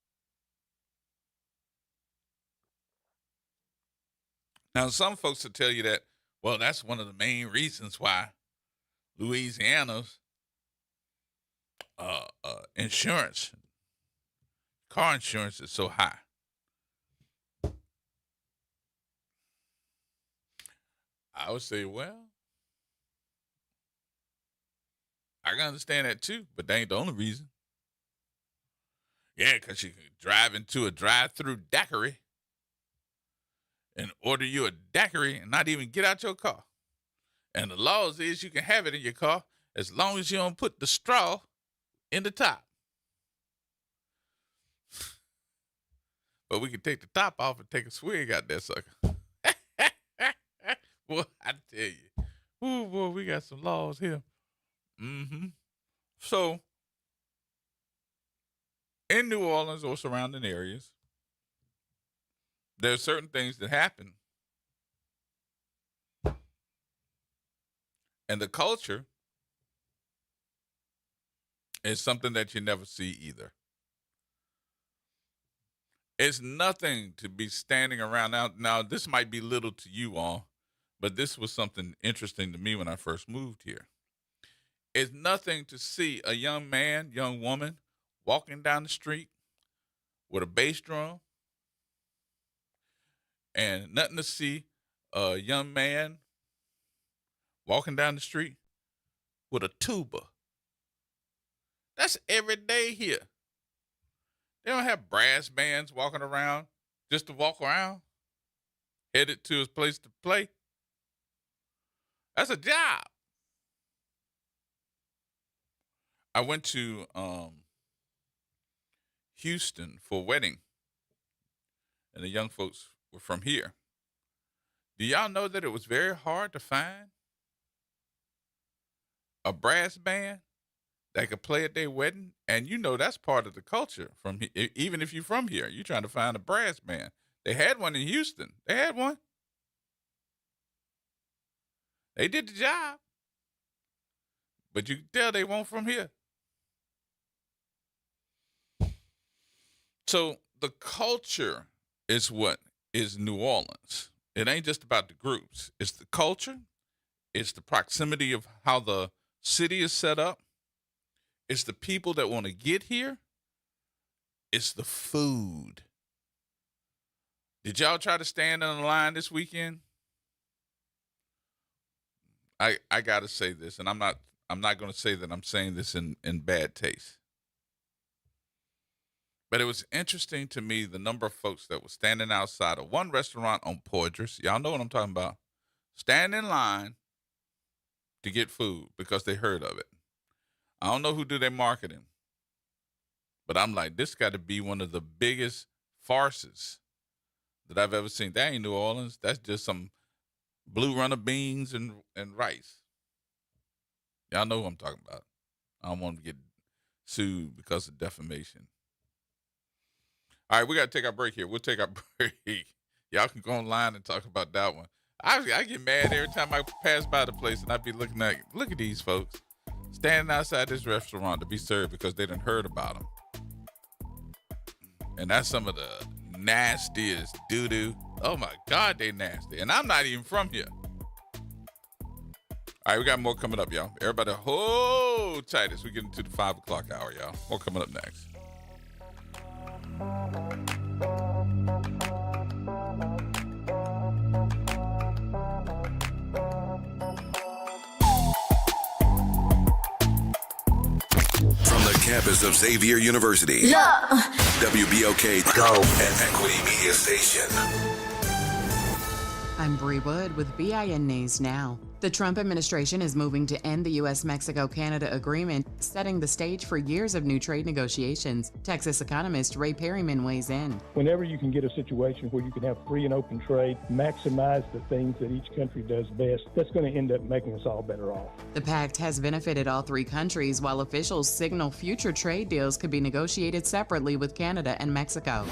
Now, some folks will tell you that, well, that's one of the main reasons why Louisiana's insurance, car insurance is so high. I would say, well, I can understand that too, but that ain't the only reason. Yeah, because you can drive into a drive-through daiquiri and order you a daiquiri and not even get out your car. And the laws is you can have it in your car as long as you don't put the straw in the top. But we can take the top off and take a swig out that sucker. Boy, I tell you. Ooh, boy, we got some laws here. Mm-hmm. So, in New Orleans or surrounding areas, there are certain things that happen. And the culture is something that you never see either. It's nothing to be standing around. Now, this might be little to you all, but this was something interesting to me when I first moved here. It's nothing to see a young man, young woman walking down the street with a bass drum and nothing to see a young man walking down the street with a tuba. That's every day here. They don't have brass bands walking around just to walk around, headed to his place to play. That's a job. I went to Houston for a wedding, and the young folks were from here. Do y'all know that it was very hard to find a brass band that could play at their wedding? And you know that's part of the culture. From even if you're from here, you're trying to find a brass band. They had one in Houston. They had one. They did the job, but you can tell they weren't from here. So the culture is what is New Orleans. It ain't just about the groups. It's the culture. It's the proximity of how the city is set up. It's the people that want to get here. It's the food. Did y'all try to stand in the line this weekend? I gotta say this, and I'm not gonna say that I'm saying this in bad taste. But it was interesting to me the number of folks that were standing outside of one restaurant on Poydras. Y'all know what I'm talking about. Stand in line to get food because they heard of it. I don't know who do their marketing, but I'm like, this got to be one of the biggest farces that I've ever seen. That ain't New Orleans. That's just some blue runner beans and rice. Y'all know who I'm talking about. I don't want to get sued because of defamation. All right, we got to take our break here. We'll take our break. Y'all can go online and talk about that one. I get mad every time I pass by the place and I be looking at, look at these folks standing outside this restaurant to be served because they done heard about them. And that's some of the nastiest doo-doo. Oh, my God, they nasty. And I'm not even from here. All right, we got more coming up, y'all. Everybody hold tight as we get into the 5 o'clock hour, y'all. More coming up next. From the campus of Xavier University, WBOK Go and Equity Media Station. I'm Bree Wood with BIN News Now. The Trump administration is moving to end the U.S.-Mexico-Canada agreement, setting the stage for years of new trade negotiations. Texas economist Ray Perryman weighs in. Whenever you can get a situation where you can have free and open trade, maximize the things that each country does best, that's going to end up making us all better off. The pact has benefited all three countries, while officials signal future trade deals could be negotiated separately with Canada and Mexico.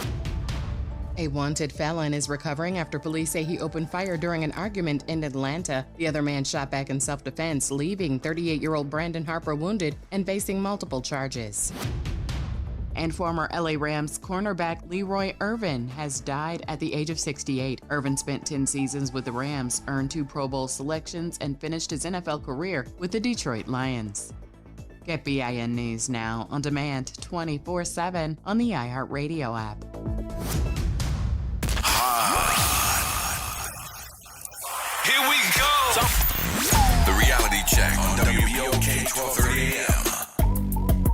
A wanted felon is recovering after police say he opened fire during an argument in Atlanta. The other man shot back in self-defense, leaving 38-year-old Brandon Harper wounded and facing multiple charges. And former LA Rams cornerback Leroy Irvin has died at the age of 68. Irvin spent 10 seasons with the Rams, earned 2 Pro Bowl selections, and finished his NFL career with the Detroit Lions. Get BIN News Now on demand 24/7 on the iHeartRadio app. Here we go. The reality check on WBOK 1230 AM.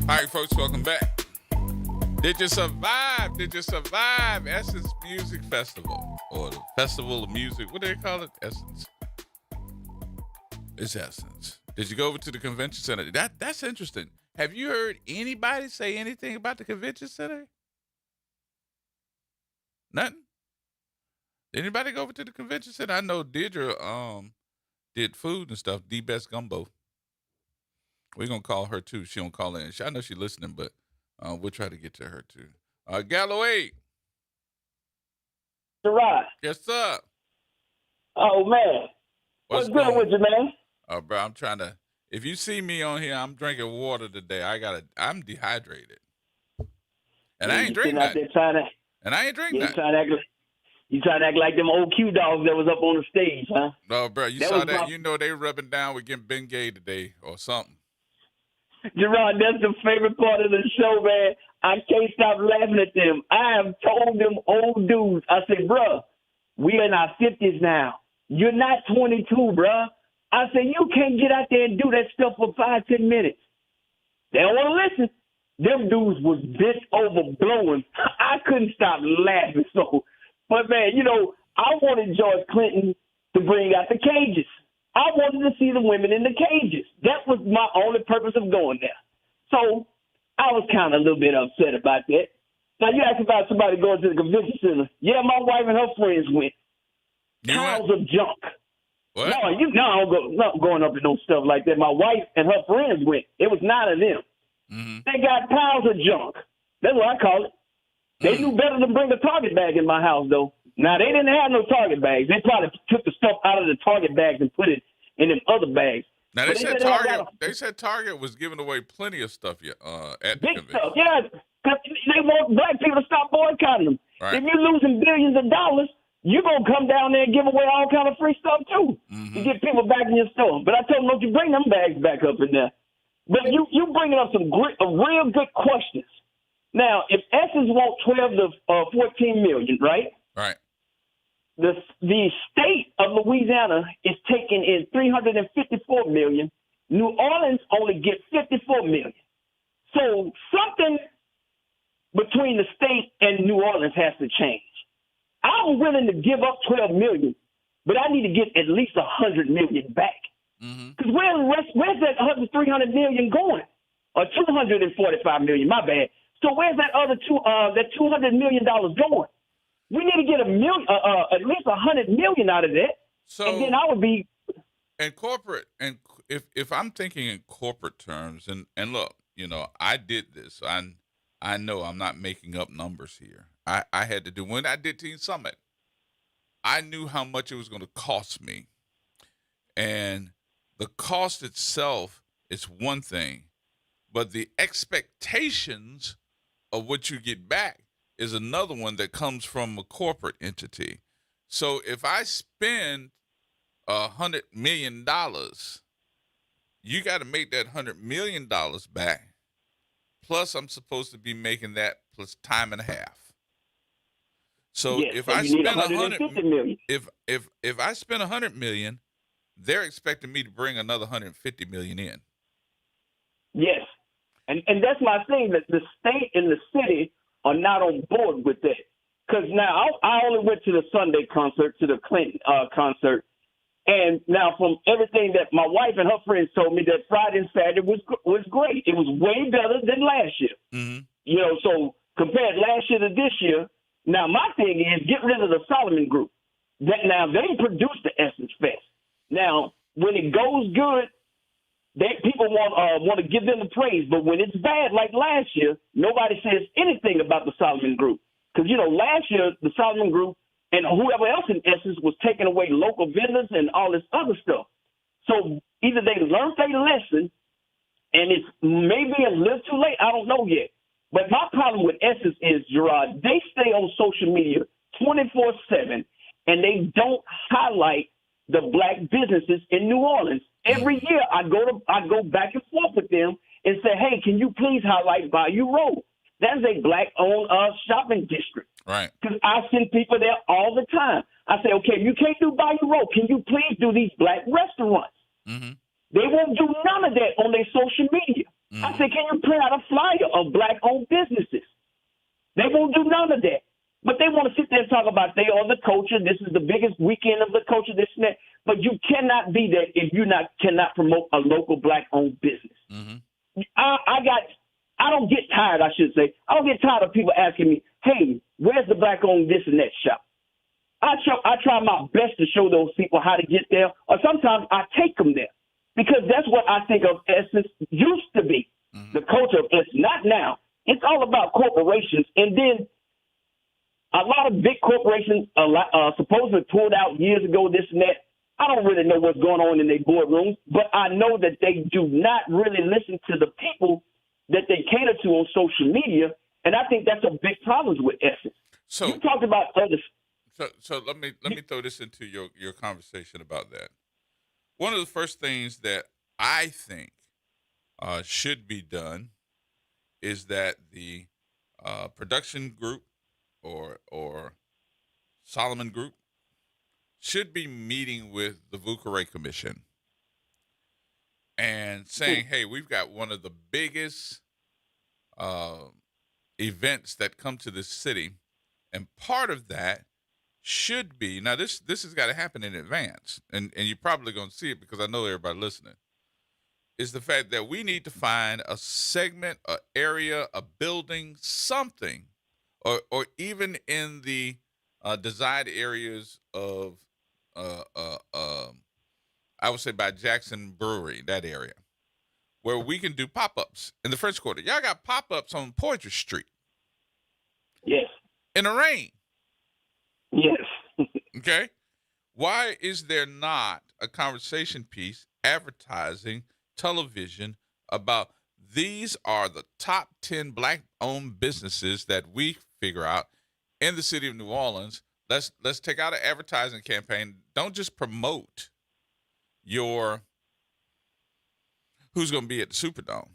All right, folks, welcome back. Did you survive? Did you survive Essence Music Festival? Or the Festival of Music? What do they call it? Essence. It's Essence. Did you go over to the convention center? That's interesting. Have you heard anybody say anything about the convention center? Nothing? Did anybody go over to the convention center? I know Deirdre did food and stuff. The Best Gumbo. We're going to call her, too. She don't call in. I know she's listening, but we'll try to get to her, too. Galloway. Gerod. Yes, sir. Oh, man. What's good with you, man? Oh, bro, I'm trying to. If you see me on here, I'm drinking water today. I'm dehydrated. And I ain't drinking nothing. And I ain't drinking nothing. You trying to act like them old Q dogs that was up on the stage, huh? No, bro, you saw that. You know they rubbing down with getting Ben Gay today or something. Gerard, that's the favorite part of the show, man. I can't stop laughing at them. I have told them old dudes, I said, bruh, we in our 50s now. You're not 22, bruh. I said, you can't get out there and do that stuff for 5-10 minutes. They don't want to listen. Them dudes was bent over blowing. I couldn't stop laughing. So, but man, you know, I wanted George Clinton to bring out the cages. I wanted to see the women in the cages. That was my only purpose of going there. So I was kind of a little bit upset about that. Now, you asked about somebody going to the convention center. Yeah, my wife and her friends went. Piles of junk. What? No, I don't not going up to no stuff like that. My wife and her friends went. It was 9 of them. Mm-hmm. They got piles of junk. That's what I call it. They knew better than bring a Target bag in my house, though. Now, they didn't have no Target bags. They probably took the stuff out of the Target bags and put it in them other bags. Now, they said Target was giving away plenty of stuff at the big convention. stuff, yeah. 'Cause they want black people to stop boycotting them. Right. If you're losing billions of dollars, you're going to come down there and give away all kind of free stuff, too, to get people back in your store. But I told them, don't you bring them bags back up in there. But you bringing up some real good questions. Now, if Essence wants 12 to 14 million, right? Right. The state of Louisiana is taking in 354 million. New Orleans only gets 54 million. So something between the state and New Orleans has to change. I'm willing to give up 12 million, but I need to get at least 100 million back. Because where's that other 300 million going? Or 245 million, my bad. So where's that other $200 million going? We need to get at least 100 million out of that. So, and then I would be. And corporate, and if I'm thinking in corporate terms, and look, you know, I did this. I know I'm not making up numbers here. I had to do, when I did Teen Summit, I knew how much it was going to cost me. And the cost itself is one thing, but the expectations of what you get back is another one that comes from a corporate entity. So if I spend $100 million, you got to make that $100 million back. Plus, I'm supposed to be making that plus time and a half. So yes, if I spend $150 million, if I spend $100 million, they're expecting me to bring another $150 million in. Yes, and that's my thing, that the state and the city are not on board with that. Because now I only went to the Sunday concert, to the Clinton concert, and now from everything that my wife and her friends told me, that Friday and Saturday was great. It was way better than last year. Mm-hmm. You know, so compared last year to this year. Now my thing is, get rid of the Solomon Group. Now they produced the Essence Fest. Now when it goes good, people want to give them the praise, but when it's bad, like last year, nobody says anything about the Solomon Group. Because, you know, last year, the Solomon Group and whoever else in Essence was taking away local vendors and all this other stuff. So either they learned their lesson, and it's maybe a little too late, I don't know yet. But my problem with Essence is, Gerard, they stay on social media 24/7, and they don't highlight the black businesses in New Orleans. Every year I go back and forth with them and say, hey, can you please highlight Bayou Road? That is a black-owned shopping district. Right. Because I send people there all the time. I say, okay, you can't do Bayou Road. Can you please do these black restaurants? Mm-hmm. They won't do none of that on their social media. Mm-hmm. I say, can you print out a flyer of black-owned businesses? They won't do none of that. But they want to sit there and talk about they are the culture. This is the biggest weekend of the culture, this and that. But you cannot be that if you cannot promote a local black-owned business. Mm-hmm. I don't get tired, I should say. I don't get tired of people asking me, hey, where's the black-owned this and that shop? I try my best to show those people how to get there, or sometimes I take them there. Because that's what I think of Essence used to be, the culture of Essence. Not now. It's all about corporations. And then a lot of big corporations supposedly pulled out years ago, this and that. I don't really know what's going on in their boardrooms, but I know that they do not really listen to the people that they cater to on social media, and I think that's a big problem with Essence. So you talked about others. So let me throw this into your conversation about that. One of the first things that I think should be done is that the production group or Solomon Group should be meeting with the Vucare Commission and saying, hey, we've got one of the biggest events that come to this city, and part of that should be, now this has got to happen in advance, and you're probably going to see it because I know everybody listening, is the fact that we need to find a segment, an area, a building, something, or even in the desired areas of, I would say by Jackson Brewery, that area, where we can do pop-ups in the French Quarter. Y'all got pop-ups on Poitras Street. Yes. In the rain. Yes. Okay. Why is there not a conversation piece, advertising, television about these are the top 10 black-owned businesses that we figure out in the city of New Orleans? Let's take out an advertising campaign. Don't just promote your who's going to be at the Superdome,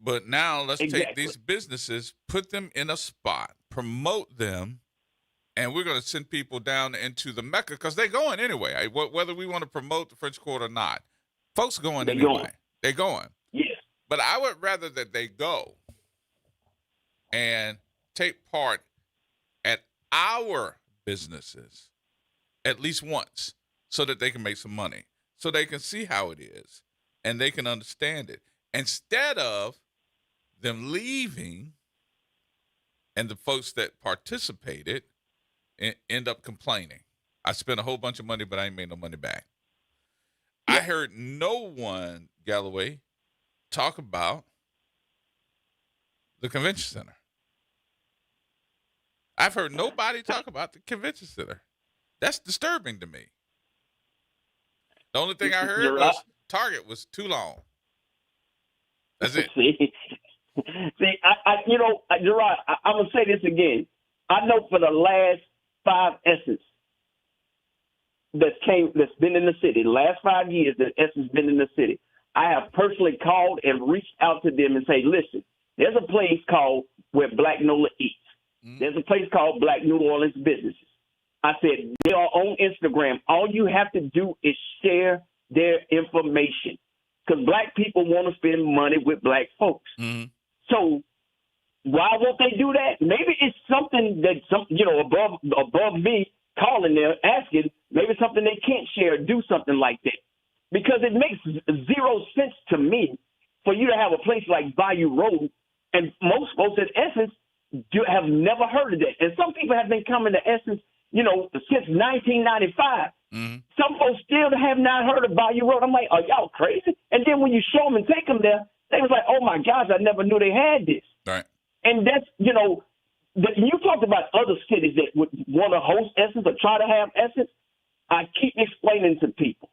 but now let's take these businesses, put them in a spot, promote them, and we're going to send people down into the Mecca because they're going anyway. Whether we want to promote the French Quarter or not, folks going anyway. They're going. Yes. But I would rather that they go and take part at our businesses at least once so that they can make some money, so they can see how it is and they can understand it, instead of them leaving and the folks that participated end up complaining. I spent a whole bunch of money, but I ain't made no money back. Yeah. I heard no one, Galloway, talk about the convention center. I've heard nobody talk about the convention center. That's disturbing to me. The only thing I heard was Target was too long. That's it. See, Gerard, I'm gonna say this again. I know for the last 5 Essence that's been in the city, the last 5 years that Essence been in the city, I have personally called and reached out to them and say, listen, there's a place called where Black Nola eats. There's a place called Black New Orleans Businesses. I said, they are on Instagram. All you have to do is share their information because black people want to spend money with black folks. Mm-hmm. So why won't they do that? Maybe it's something that above me calling there asking. Maybe something they can't share. Do something like that because it makes zero sense to me for you to have a place like Bayou Road, and most folks at Essence have never heard of that. And some people have been coming to Essence, since 1995. Mm-hmm. Some folks still have not heard of Bayou Road. I'm like, are y'all crazy? And then when you show them and take them there, they was like, oh my gosh, I never knew they had this. Right. And that's, you talked about other cities that would want to host Essence or try to have Essence. I keep explaining to people,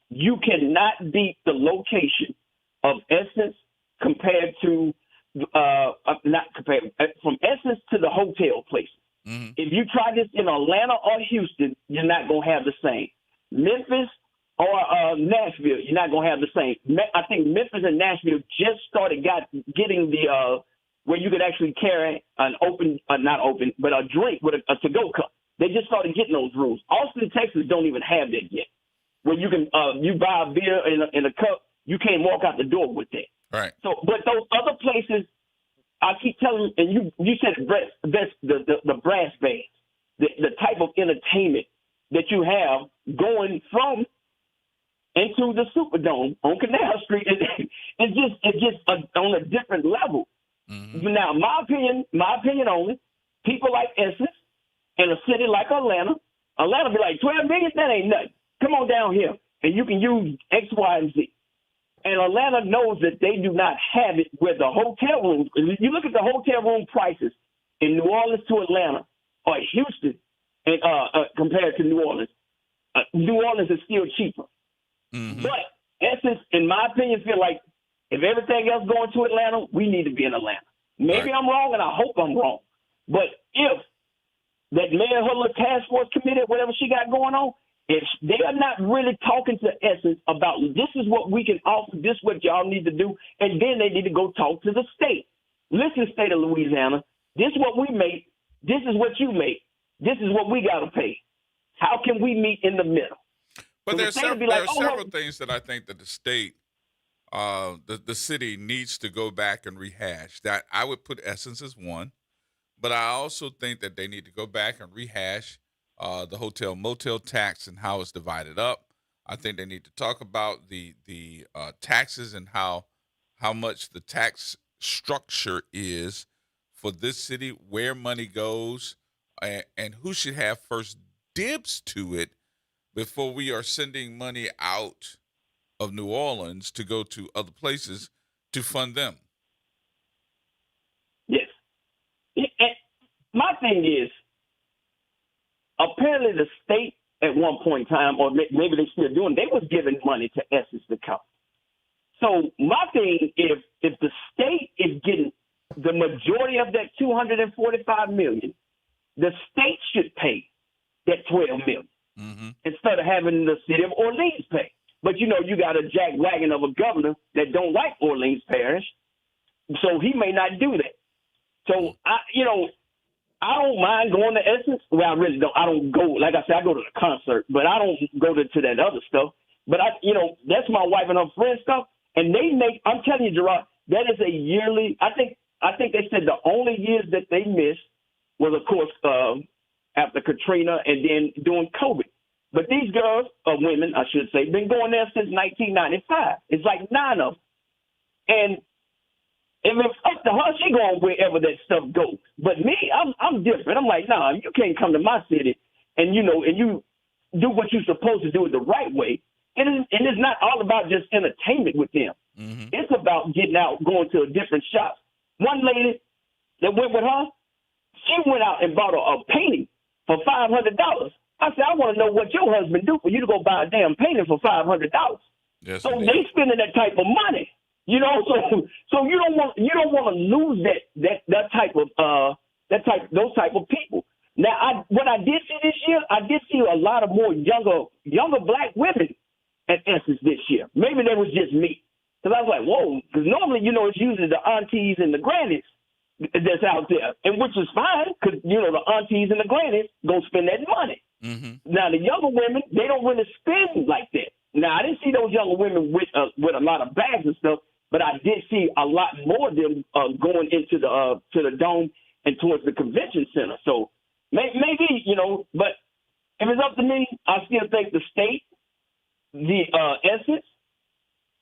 you cannot beat the location of Essence compared to, from Essence to the hotel places. Mm-hmm. If you try this in Atlanta or Houston, you're not going to have the same. Memphis or Nashville, you're not going to have the same. I think Memphis and Nashville just started getting the where you could actually carry an but a drink with a to-go cup. They just started getting those rules. Austin, Texas don't even have that yet. Where you can you buy a beer in a cup, you can't walk out the door with that. Right. So, but those other places, I keep telling, and you said the brass bands, the type of entertainment that you have going from into the Superdome on Canal Street, it's just on a different level. Mm-hmm. Now, my opinion only, people like Essence in a city like Atlanta be like, 12 million, that ain't nothing. Come on down here, and you can use X, Y, and Z. And Atlanta knows that they do not have it where the hotel rooms, if you look at the hotel room prices in New Orleans to Atlanta or Houston and compared to New Orleans is still cheaper. Mm-hmm. But Essence, in my opinion, feel like if everything else going to Atlanta, we need to be in Atlanta. Maybe I'm wrong, and I hope I'm wrong. But if that Mayor Huller Task Force Committee, whatever she got going on, if they are not really talking to Essence about this is what we can offer, this is what y'all need to do, and then they need to go talk to the state. Listen, state of Louisiana, this is what we make, this is what you make, this is what we got to pay. How can we meet in the middle? But So there are several things that I think that the state, the city needs to go back and rehash. That I would put Essence as one, but I also think that they need to go back and rehash the hotel motel tax and how it's divided up. I think they need to talk about the taxes and how much the tax structure is for this city, where money goes, and who should have first dibs to it before we are sending money out of New Orleans to go to other places to fund them. Yes. And my thing is, apparently the state at one point in time, or maybe they're still doing, they was giving money to Essence to come. So my thing, if the state is getting the majority of that $245 million, the state should pay that $12 million. Instead of having the city of Orleans pay. But, you got a jackwagon of a governor that don't like Orleans Parish, so he may not do that. So, I don't mind going to Essence. Well, I really don't. I don't go, like I said, I go to the concert, but I don't go to that other stuff. But, that's my wife and her friend stuff, and they make, I'm telling you, Gerard, that is a yearly, I think they said the only years that they missed was, of course, after Katrina and then during COVID. But these girls, or women, I should say, been going there since 1995. It's like 9 of them. And if it's up to her, she going wherever that stuff goes. But me, I'm different. I'm like, nah, you can't come to my city and, and you do what you're supposed to do it the right way. And it's not all about just entertainment with them. It's about getting out, going to a different shop. One lady that went with her, she went out and bought a painting for $500. I said, I want to know what your husband do for you to go buy a damn painting for $500. Yes, so they spending that type of money, so you don't want to lose that type of those type of people. Now, what I did see this year, I did see a lot of more younger black women at Essence this year. Maybe that was just me, because I was like, whoa, because normally it's usually the aunties and the grannies that's out there, and which is fine, because the aunties and the grannies go spend that money. Now the younger women, they don't really spend like that. Now I didn't see those younger women with a lot of bags and stuff, but I did see a lot more of them going into to the dome and towards the convention center. So maybe but if it's up to me, I still think the state, the Essence,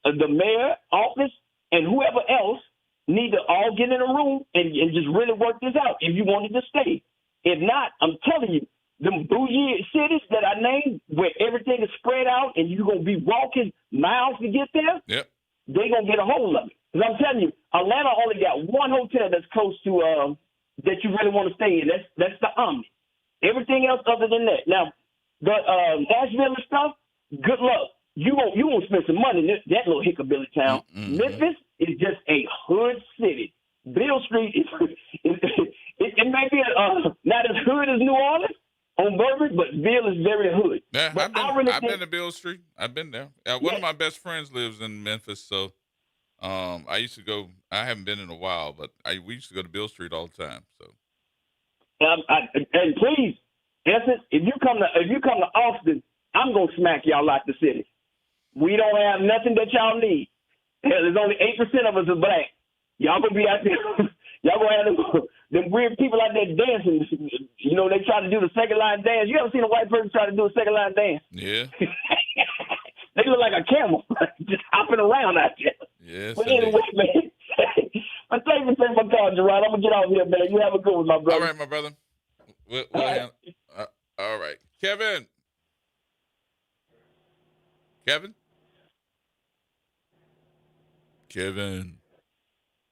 the mayor office, and whoever else need to all get in a room and just really work this out if you wanted to stay. If not, I'm telling you, them bougie cities that I named, where everything is spread out and you're going to be walking miles to get there, they're going to get a hold of it. Because I'm telling you, Atlanta only got one hotel that's close to that you really want to stay in. That's the Omni. Everything else other than that. Now, the Nashville and stuff, good luck. You won't spend some money in that little hickabilly town. Memphis is just a hood city. Beale Street it may be not as hood as New Orleans on Bourbon, but Beale is very hood. Yeah, but I've been to Beale Street. I've been there. One of my best friends lives in Memphis, so I used to go. I haven't been in a while, but we used to go to Beale Street all the time. So, and please, Essence, if you come to Austin, I'm gonna smack y'all out the city. We don't have nothing that y'all need. There's only 8% of us is black. Y'all gonna be out there. Y'all gonna have them weird people out there dancing. They try to do the second line dance. You ever seen a white person try to do a second line dance? Yeah. They look like a camel, just hopping around out there. Yes. But anyway, man. But thank you for taking my call, Gerard. I'm gonna get off here, man. You have a good one, my brother. All right, my brother. All right, Kevin.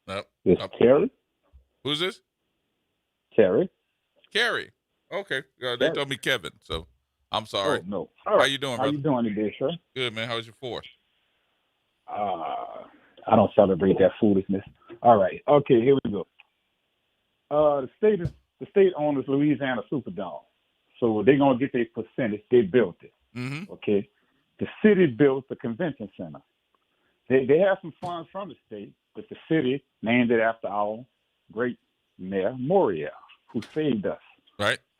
Nope. This Terry? Who's this? Terry. Carrie. Okay. They told me Kevin, so I'm sorry. Oh, no. All How right. you doing, How brother? you doing today, sir? Good, man. How was your 4th? I don't celebrate that foolishness. All right. Okay, here we go. The state owns Louisiana Superdome, so they're gonna get their percentage. They built it. Okay, the city built the convention center. They have some funds from the state, but the city named it after our great Mayor Morial, who saved us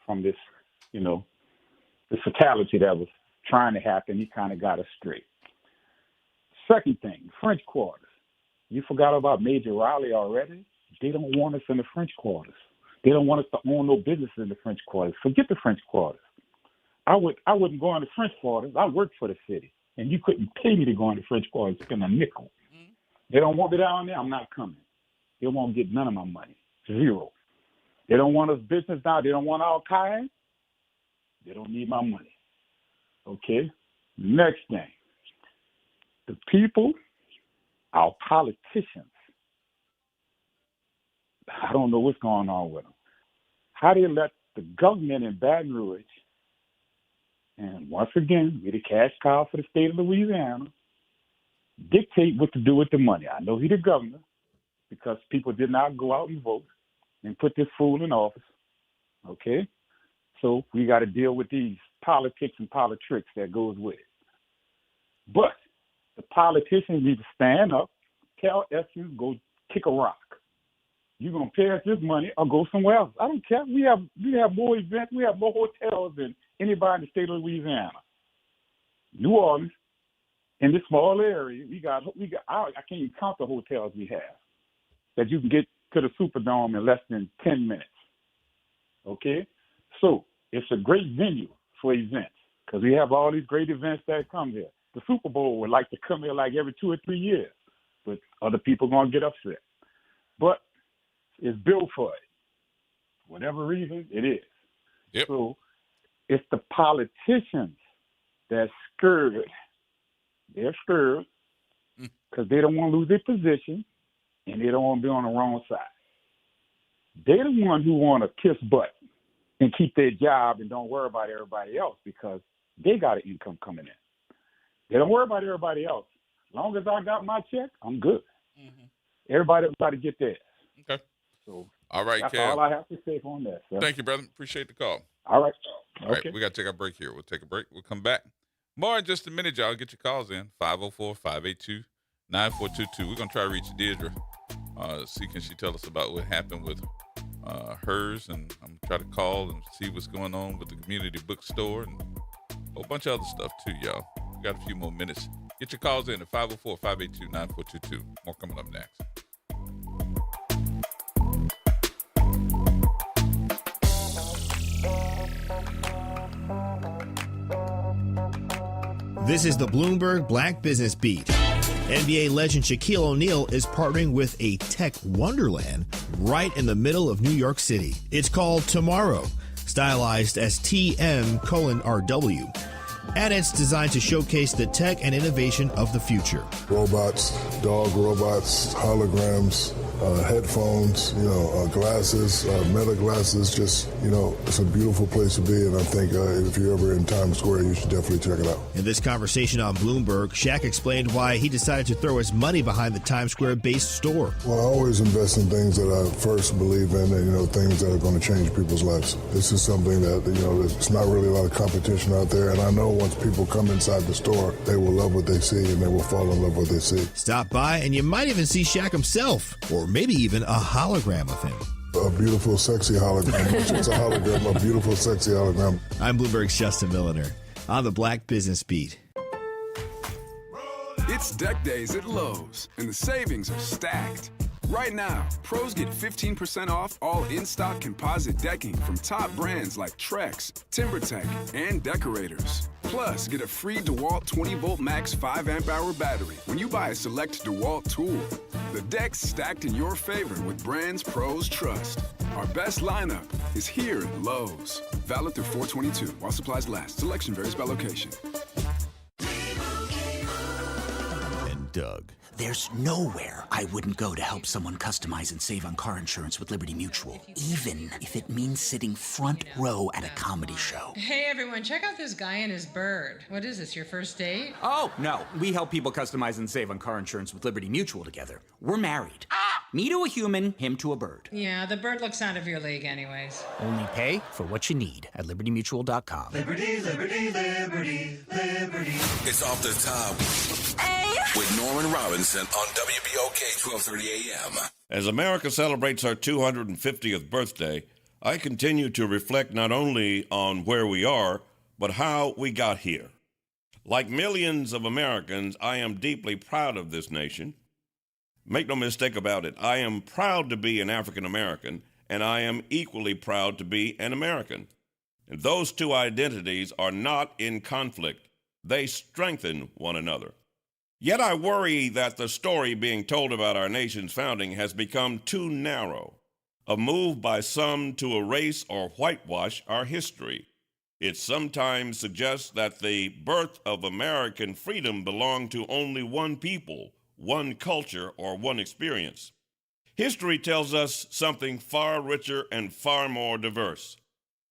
from this, the fatality that was trying to happen. He kind of got us straight. Second thing, French quarters. You forgot about Major Riley already? They don't want us in the French quarters. They don't want us to own no business in the French quarters. Forget the French quarters. I wouldn't go in the French quarters. I worked for the city, and you couldn't pay me to go in the French quarters, spend a nickel. They don't want me down there. I'm not coming. They won't get none of my money. Zero. They don't want us business now. They don't want our kind. They don't need my money. Okay? Next thing. The people, our politicians, I don't know what's going on with them. How do you let the government in Baton Rouge, and once again, be the cash cow for the state of Louisiana, dictate what to do with the money? I know he's the governor because people did not go out and vote and put this fool in office. Okay? So we got to deal with these politics and politics that goes with it. But the politicians need to stand up, tell Essence, go kick a rock. You're going to pay us this money or go somewhere else. I don't care. We have more events. We have more hotels than anybody in the state of Louisiana. New Orleans, in this small area, we got. I can't even count the hotels we have that you can get to the Superdome in less than 10 minutes. Okay? So it's a great venue for events because we have all these great events that come here. The Super Bowl would like to come here like every 2 or 3 years, but other people going to get upset. But it's built for it. Whatever reason, it is. Yep. So it's the politicians that's scared. They're scared because they don't want to lose their position and they don't want to be on the wrong side. They're the ones who want to kiss butt and keep their job and don't worry about everybody else because they got an income coming in. They don't worry about everybody else. As long as I got my check, I'm good. Everybody else got to get theirs. Okay. So all right, that's Kev. all I have to say on that, sir. Thank you, brother. Appreciate the call. All right. All right, we got to take our break here. We'll take a break. We'll come back. More in just a minute, y'all. Get your calls in. 504-582-9422. We're going to try to reach Deirdre. See, can she tell us about what happened with hers? And I'm going to try to call and see what's going on with the community bookstore and a whole bunch of other stuff, too, y'all. We got a few more minutes. Get your calls in at 504-582-9422. More coming up next. This is the Bloomberg Black Business Beat. NBA legend Shaquille O'Neal is partnering with a tech wonderland right in the middle of New York City. It's called Tomorrow, stylized as TM:RW. And it's designed to showcase the tech and innovation of the future. Robots, dog robots, holograms, headphones, glasses, meta glasses, just, it's a beautiful place to be. And I think if you're ever in Times Square, you should definitely check it out. In this conversation on Bloomberg, Shaq explained why he decided to throw his money behind the Times Square-based store. Well, I always invest in things that I first believe in and, things that are going to change people's lives. This is something that, there's not really a lot of competition out there. And I know once people come inside the store, they will love what they see and they will fall in love with what they see. Stop by and you might even see Shaq himself, or maybe even a hologram of him. A beautiful, sexy hologram. It's a hologram, a beautiful, sexy hologram. I'm Bloomberg's Justin Milliner on the Black Business Beat. It's deck days at Lowe's, and the savings are stacked. Right now, pros get 15% off all in-stock composite decking from top brands like Trex, TimberTech, and Decorators. Plus, get a free DeWalt 20-volt max 5-amp-hour battery when you buy a select DeWalt tool. The deck's stacked in your favor with brands pros trust. Our best lineup is here at Lowe's. Valid through 4/22 while supplies last. Selection varies by location. And Doug. There's nowhere I wouldn't go to help someone customize and save on car insurance with Liberty Mutual, even if it means sitting front row at a comedy show. Hey everyone, check out this guy and his bird. What is this, your first date? Oh, no. We help people customize and save on car insurance with Liberty Mutual together. We're married. Me to a human, him to a bird. Yeah, the bird looks out of your league anyways. Only pay for what you need at libertymutual.com. Liberty, liberty, liberty, liberty. It's off the top with Norman Robinson on WBOK 1230 AM. As America celebrates our 250th birthday, I continue to reflect not only on where we are, but how we got here. Like millions of Americans, I am deeply proud of this nation. Make no mistake about it, I am proud to be an African American, and I am equally proud to be an American. And those two identities are not in conflict. They strengthen one another. Yet I worry that the story being told about our nation's founding has become too narrow, a move by some to erase or whitewash our history. It sometimes suggests that the birth of American freedom belonged to only one people, one culture, or one experience. History tells us something far richer and far more diverse.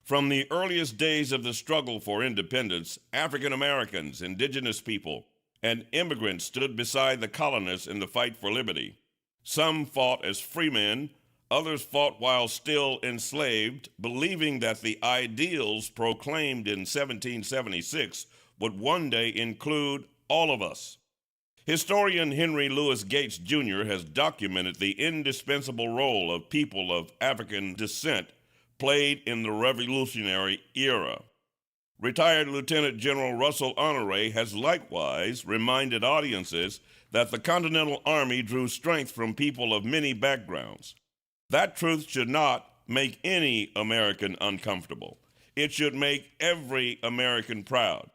From the earliest days of the struggle for independence, African Americans, indigenous people, and immigrants stood beside the colonists in the fight for liberty. Some fought as free men, others fought while still enslaved, believing that the ideals proclaimed in 1776 would one day include all of us. Historian Henry Louis Gates Jr. has documented the indispensable role of people of African descent played in the Revolutionary era. Retired Lieutenant General Russell Honoré has likewise reminded audiences that the Continental Army drew strength from people of many backgrounds. That truth should not make any American uncomfortable. It should make every American proud.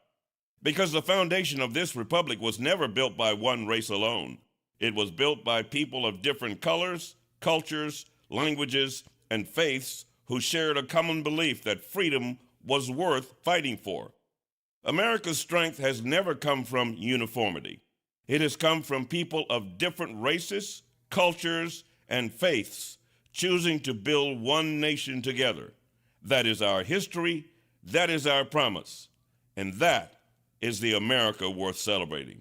Because the foundation of this republic was never built by one race alone. It was built by people of different colors, cultures, languages, and faiths who shared a common belief that freedom was worth fighting for. America's strength has never come from uniformity. It has come from people of different races, cultures, and faiths choosing to build one nation together. That is our history, that is our promise, and that is the America worth celebrating.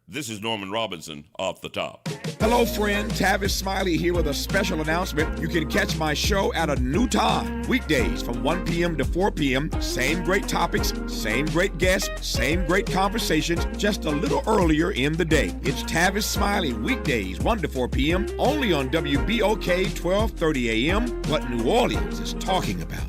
This is Norman Robinson, Off the Top. Hello, friend. Tavis Smiley here with a special announcement. You can catch my show at a new time. Weekdays from 1 p.m. to 4 p.m. Same great topics, same great guests, same great conversations, just a little earlier in the day. It's Tavis Smiley, weekdays 1 to 4 p.m. only on WBOK 1230 a.m. What New Orleans is talking about.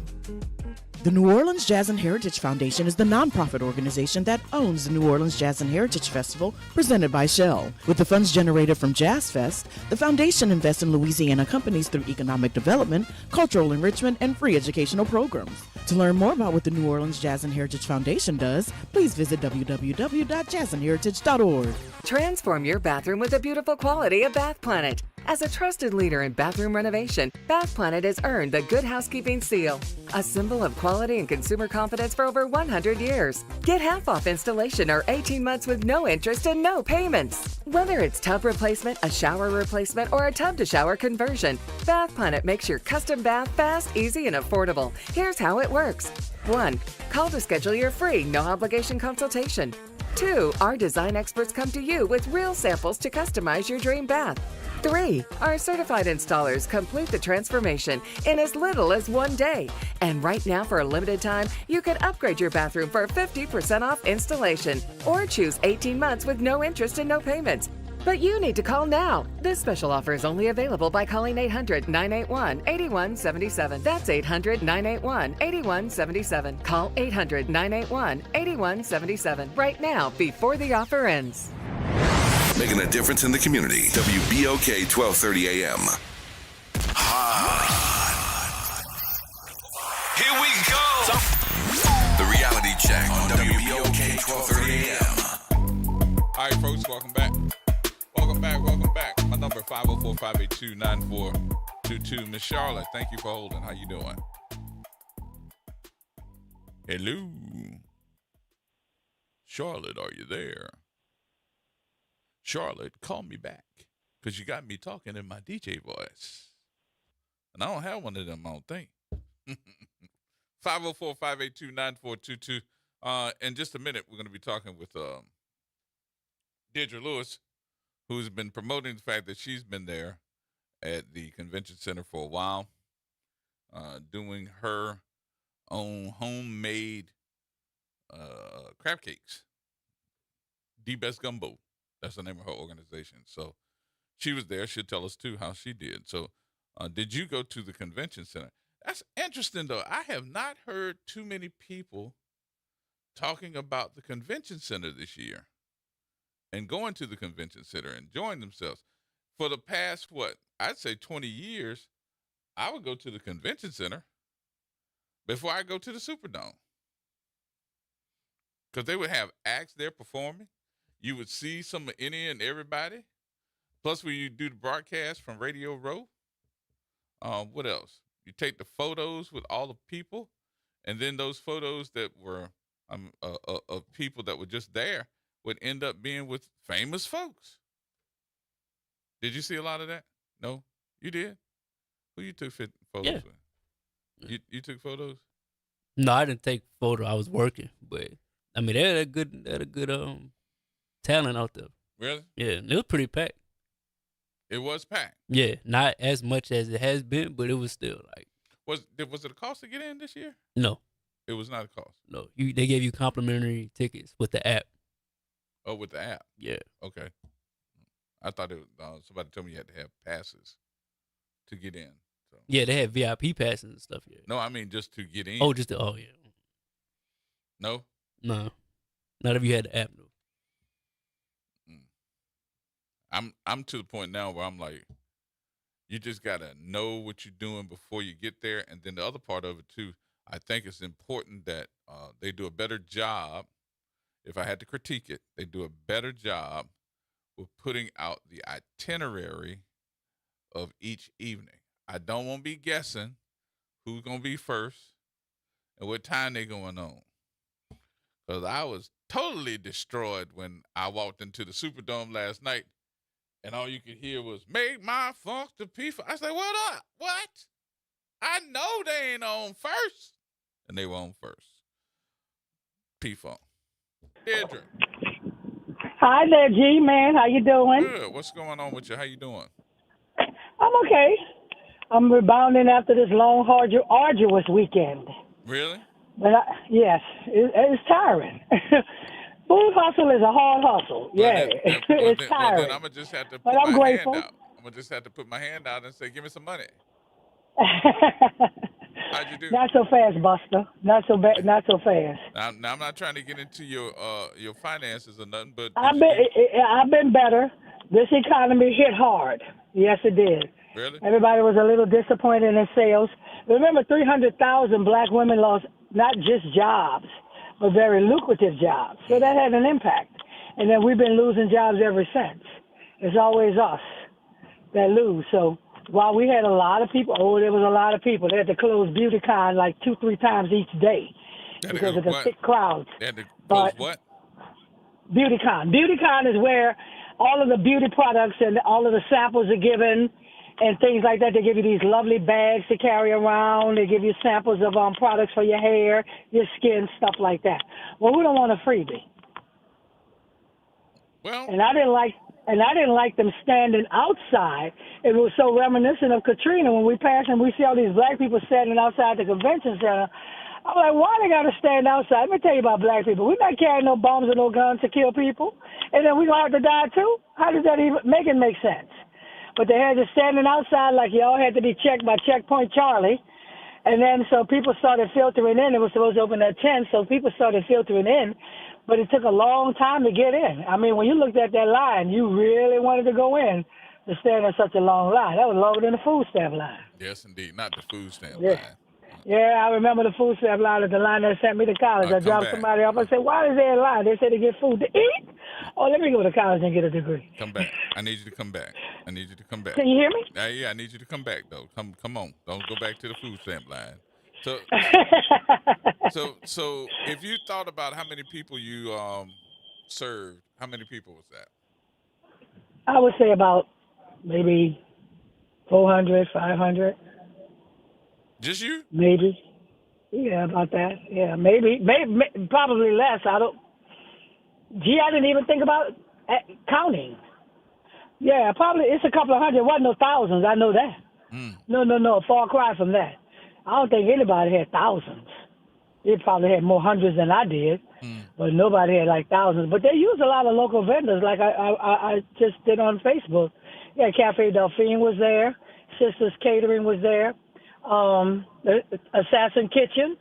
The New Orleans Jazz and Heritage Foundation is the nonprofit organization that owns the New Orleans Jazz and Heritage Festival presented by Shell. With the funds generated from Jazz Fest, the foundation invests in Louisiana companies through economic development, cultural enrichment, and free educational programs. To learn more about what the New Orleans Jazz and Heritage Foundation does, please visit www.jazzandheritage.org. Transform your bathroom with the beautiful quality of Bath Planet. As a trusted leader in bathroom renovation, Bath Planet has earned the Good Housekeeping seal, a symbol of quality and consumer confidence for over 100 years. Get half off installation or 18 months with no interest and no payments. Whether it's tub replacement, a shower replacement, or a tub-to-shower conversion, Bath Planet makes your custom bath fast, easy, and affordable. Here's how it works. 1. Call to schedule your free, no-obligation consultation. 2. Our design experts come to you with real samples to customize your dream bath. 3. Our certified installers complete the transformation in as little as 1 day. And right now, for a limited time, you can upgrade your bathroom for 50% off installation or choose 18 months with no interest and no payments. But you need to call now. This special offer is only available by calling 800-981-8177. That's 800-981-8177. Call 800-981-8177 right now before the offer ends. Making a difference in the community. WBOK 1230 AM. Here we go. The reality check on WBOK 1230 AM. All right, folks, welcome back. Welcome back. My number 504-582-9422. Miss Charlotte, thank you for holding. How you doing? Hello. Charlotte, are you there? Charlotte, call me back, because you got me talking in my DJ voice. And I don't have one of them, I don't think. 504-582-9422. In just a minute, we're going to be talking with Deirdre Lewis, who's been promoting the fact that she's been there at the convention center for a while, doing her own homemade crab cakes. The Best Gumbo. That's the name of her organization. So she was there. She'll tell us, too, how she did. So did you go to the convention center? That's interesting, though. I have not heard too many people talking about the convention center this year and going to the convention center, enjoying themselves. For the past, I'd say 20 years, I would go to the convention center before I go to the Superdome. Because they would have acts there performing. You would see some of any and everybody. Plus, when you do the broadcast from Radio Row, what else? You take the photos with all the people, and then those photos that were of people that were just there would end up being with famous folks. Did you see a lot of that? No? You did? Who you took photos with? You took photos? No, I didn't take photo. I was working, but I mean, they had a good talent out there. Really? Yeah, it was pretty packed. It was packed. Yeah, not as much as it has been, but it was still like. Was it a cost to get in this year? No. It was not a cost. No, they gave you complimentary tickets with the app. Oh, with the app. Yeah. Okay. I thought it was, somebody told me you had to have passes to get in. So. Yeah, they had VIP passes and stuff. Yeah. No, I mean just to get in. Oh, yeah. No. No, not if you had the app. No. I'm to the point now where I'm like, you just gotta know what you're doing before you get there, and then the other part of it too. I think it's important that they do a better job. If I had to critique it, they do a better job with putting out the itinerary of each evening. I don't want to be guessing who's gonna be first and what time they're going on. Because I was totally destroyed when I walked into the Superdome last night, and all you could hear was, "Make my funk to P-Funk." I said, "What up? What? I know they ain't on first." And they were on first. P-Funk. Deirdre. Hi there, G-Man. How you doing? Good. What's going on with you? How you doing? I'm okay. I'm rebounding after this long, arduous weekend. Really? But yes, it's tiring. Food hustle is a hard hustle. It's tiring. Then I'm gonna just have to put but I'm my grateful. hand out. I'm gonna just have to put my hand out and say, "Give me some money." How'd you do? Not so fast, Buster. Not so fast. Now I'm not trying to get into your finances or nothing, but I've been better. This economy hit hard. Yes, it did. Really? Everybody was a little disappointed in sales. Remember, 300,000 black women lost not just jobs, but very lucrative jobs. So that had an impact. And then we've been losing jobs ever since. It's always us that lose. So while we had a lot of people, there was a lot of people. They had to close BeautyCon like 2-3 times each day because of the thick crowds. They had to close what? BeautyCon. BeautyCon is where all of the beauty products and all of the samples are given and things like that. They give you these lovely bags to carry around. They give you samples of products for your hair, your skin, stuff like that. Well, we don't want a freebie. Well, and I didn't like them standing outside. It was so reminiscent of Katrina when we passed and we see all these black people standing outside the convention center. I'm like, why they got to stand outside? Let me tell you about black people. We're not carrying no bombs or no guns to kill people. And then we're going to have to die too? How does that even make sense? But they had us standing outside like y'all had to be checked by Checkpoint Charlie. And then so people started filtering in. It was supposed to open at 10, so people started filtering in. But it took a long time to get in. I mean, when you looked at that line, you really wanted to go in to stand in such a long line. That was longer than the food stamp line. Yes, indeed. Not the food stamp line. Yeah, I remember the food stamp line at the line that sent me to college. I dropped somebody off. I said, why is they in line? They said to get food to eat? Oh, let me go to college and get a degree. Come back. I need you to come back. Can you hear me? Yeah, I need you to come back, though. Come on. Don't go back to the food stamp line. So if you thought about how many people you served, how many people was that? I would say about maybe 400, 500. Just you? Maybe. Yeah, about that. Yeah, maybe probably less. I didn't even think about counting. Yeah, probably it's a couple of hundred. It wasn't no thousands. I know that. No. A far cry from that. I don't think anybody had thousands. They probably had more hundreds than I did, but nobody had like thousands. But they use a lot of local vendors, like I just did on Facebook. Yeah, Cafe Delphine was there. Sisters Catering was there. Assassin Kitchen.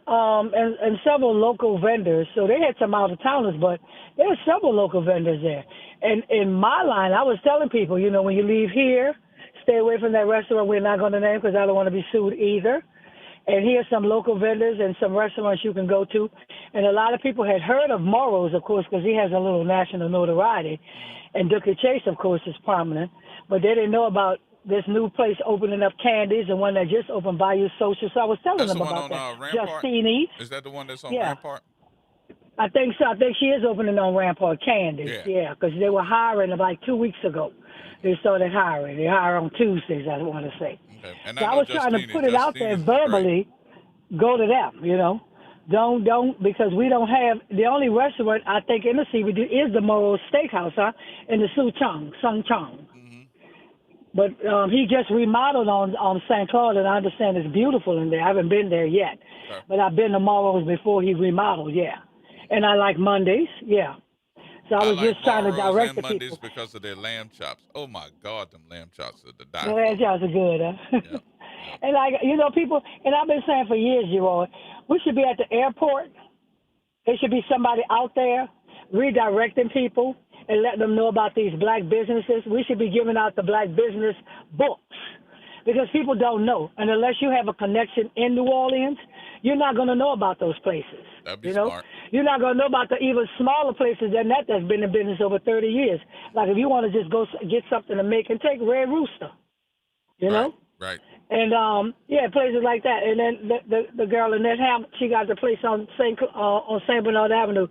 And several local vendors. So they had some out of towners, but there were several local vendors there. And in my line, I was telling people, you know, when you leave here, stay away from that restaurant we're not going to name because I don't want to be sued either. And here's some local vendors and some restaurants you can go to. And a lot of people had heard of Morrow's, of course, because he has a little national notoriety. And Dookie Chase, of course, is prominent. But they didn't know about this new place opening up Candies and one that just opened Bayou Social. So I was telling them about that. Justini's. Is that the one that's on Yeah. Rampart? I think so. I think she is opening on Rampart Candies. Yeah, because they were hiring like 2 weeks ago. They started hiring. They hire on Tuesdays, I want to say. Okay. And So I was trying to put it out there verbally. Go to them, you know. Don't, because we don't have, the only restaurant I think in the CBD is the Morrow's Steakhouse, in the Sung Chong. But he just remodeled on St. Claude, and I understand it's beautiful in there. I haven't been there yet. Okay. But I've been to Morrow's before he remodeled, yeah. And I like Mondays, yeah. So I was like just trying to direct the Mondays people. because of their lamb chops. Oh, my God, them lamb chops are the die. The lamb chops are good, huh? Yep. And, like, you know, people, and I've been saying for years, Gerod, we should be at the airport. There should be somebody out there redirecting people and letting them know about these black businesses. We should be giving out the black business books because people don't know. And unless you have a connection in New Orleans, you're not going to know about those places. That'd be smart. You're not going to know about the even smaller places than that that's been in business over 30 years. Like if you want to just go get something to make and take Red Rooster, you know? Right. And, places like that. And then the girl in that Ham, she got the place on St. Bernard Avenue.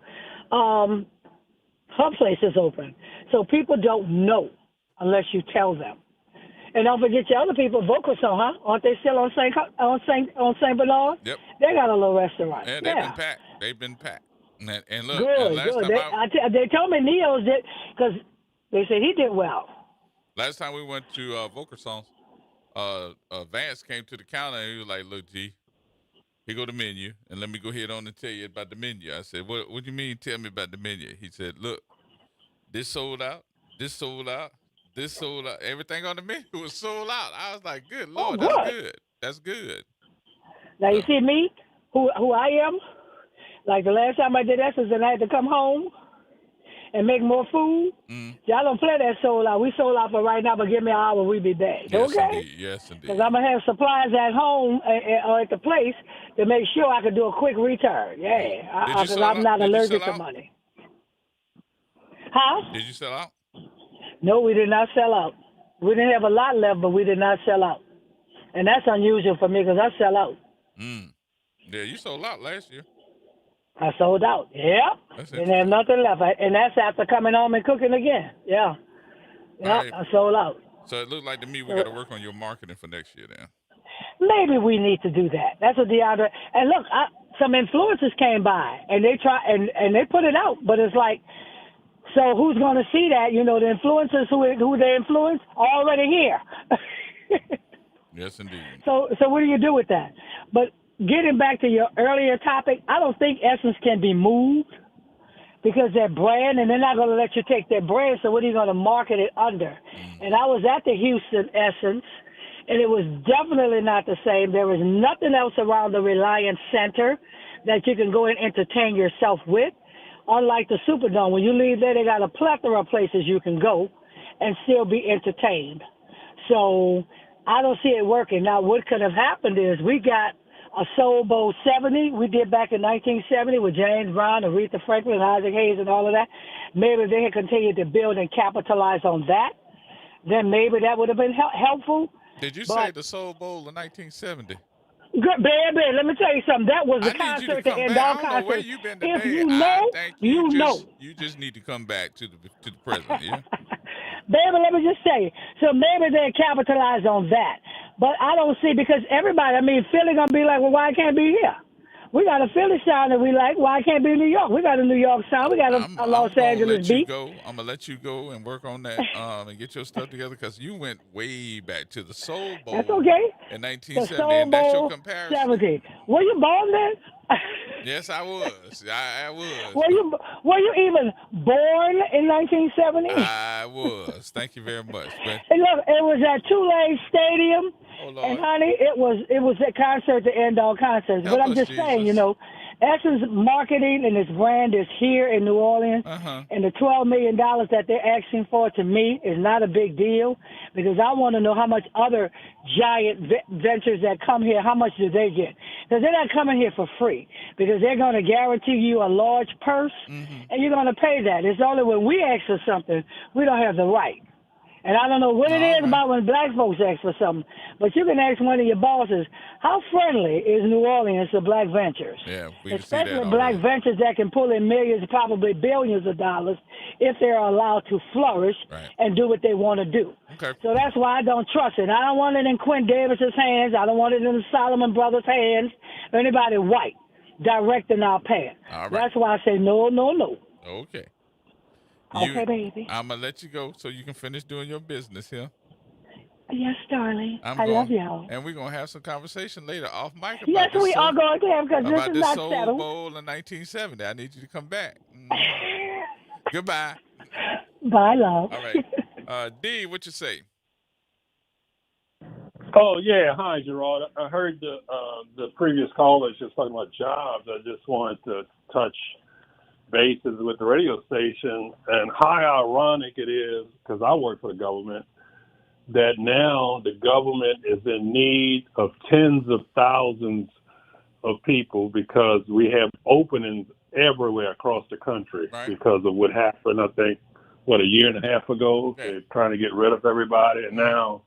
Her place is open. So people don't know unless you tell them. And don't forget your other people, Vocal Song, huh? Aren't they still on St. Bernard? Yep. They got a little restaurant. Yeah, they've been packed. And look, good. They told me Neo's did, because they said he did well. Last time we went to Vocal Songs, Vance came to the counter and he was like, "Look, G, here go the menu, and let me go ahead on and tell you about the menu." I said, "What do you mean? Tell me about the menu?" He said, "Look, this sold out, this sold out, this sold out. Everything on the menu was sold out." I was like, "Good Lord, that's good. That's good." Now you see me, who I am. Like the last time I did Essence and I had to come home and make more food. Y'all don't play that sold out. We sold out for right now, but give me an hour, we'll be back. Yes, okay? Indeed. Yes, indeed. Because I'm going to have supplies at home or at the place to make sure I can do a quick return. Yeah, because I'm not allergic to money. Huh? Did you sell out? No, we did not sell out. We didn't have a lot left, but we did not sell out. And that's unusual for me because I sell out. Yeah, you sold out last year. I sold out. Yep. Didn't have nothing left. And that's after coming home and cooking again. Yeah. Yep, right. I sold out. So it looked like to me we got to work on your marketing for next year then. Maybe we need to do that. That's what DeAndre. And look, some influencers came by and they try and they put it out, but it's like, so who's going to see that? You know, the influencers who they influence are already here. Yes, indeed. So what do you do with that? But getting back to your earlier topic, I don't think Essence can be moved because their brand, and they're not going to let you take their brand, so what are you going to market it under? And I was at the Houston Essence, and it was definitely not the same. There was nothing else around the Reliance Center that you can go and entertain yourself with. Unlike the Superdome, when you leave there, they got a plethora of places you can go and still be entertained. So I don't see it working. Now, what could have happened is we got a Soul Bowl 70 we did back in 1970 with James Brown, Aretha Franklin, Isaac Hayes, and all of that. Maybe they had continued to build and capitalize on that. Then maybe that would have been helpful. Did you say the Soul Bowl in 1970? Good, baby, let me tell you something. That was the concert to end all concerts. I don't know where you've been today. If you know, you know. You just need to come back to the present, yeah? Baby, let me just say, so maybe they capitalize on that. But I don't see, because everybody, I mean, Philly going to be like, well, why I can't be here? We got a Philly sound that we like. Why can't be New York? We got a New York sound. We got a Los Angeles beat. I'm gonna let you go and work on that and get your stuff together because you went way back to the Soul Bowl. That's okay. In The 1970, Soul and that's your Bowl comparison. 70. Were you born then? Yes, I was. I was. Were you even born in 1970? I was. Thank you very much. But and look, it was at Tulane Stadium, and honey, it was a concert to end all concerts. But I'm just saying, you know, Essence marketing and its brand is here in New Orleans, and the $12 million that they're asking for, to me, is not a big deal, because I want to know how much other giant ventures that come here, how much do they get? Because they're not coming here for free, because they're going to guarantee you a large purse, and you're going to pay that. It's only when we ask for something, we don't have the right. And I don't know what it is about when black folks ask for something, but you can ask one of your bosses, how friendly is New Orleans to black ventures? Yeah, especially black ventures that can pull in millions, probably billions of dollars, if they're allowed to flourish and do what they want to do. Okay. So that's why I don't trust it. I don't want it in Quinn Davis's hands. I don't want it in the Solomon Brothers' hands, or anybody white directing our path. All right. That's why I say no, no, no. Okay. Okay, baby. I'm going to let you go so you can finish doing your business here. Yes, darling. I love y'all. And we're going to have some conversation later off mic about yes, we are going to have, because this is not Soul settled. Bowl in 1970. I need you to come back. Goodbye. Bye, love. All right. D, what you say? Oh, yeah. Hi, Gerard. I heard the previous callers just talking about jobs. I just wanted to touch bases with the radio station, and how ironic it is, because I work for the government, that now the government is in need of tens of thousands of people, because we have openings everywhere across the country because of what happened, I think, a year and a half ago. They're trying to get rid of everybody, and now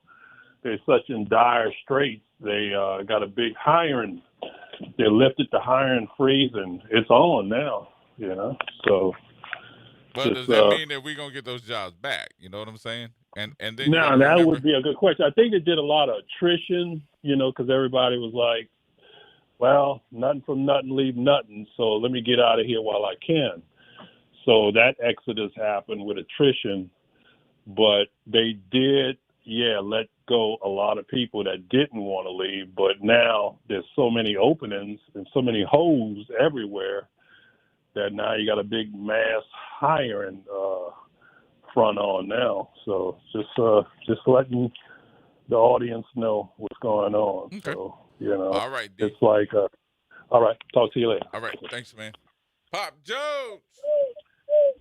they're such in dire straits. They got a big hiring. They lifted the hiring freeze, and it's on now. You know, so. Well, does that mean that we're gonna get those jobs back? You know what I'm saying? And then now that would be a good question. I think they did a lot of attrition. You know, because everybody was like, "Well, nothing from nothing, leave nothing. So let me get out of here while I can." So that exodus happened with attrition, but they did, let go a lot of people that didn't want to leave. But now there's so many openings and so many holes everywhere that now you got a big mass hiring front on now. So just letting the audience know what's going on. Okay. So, you know, all right, D. it's like, all right, talk to you later. All right, thanks, man. Pop Jones.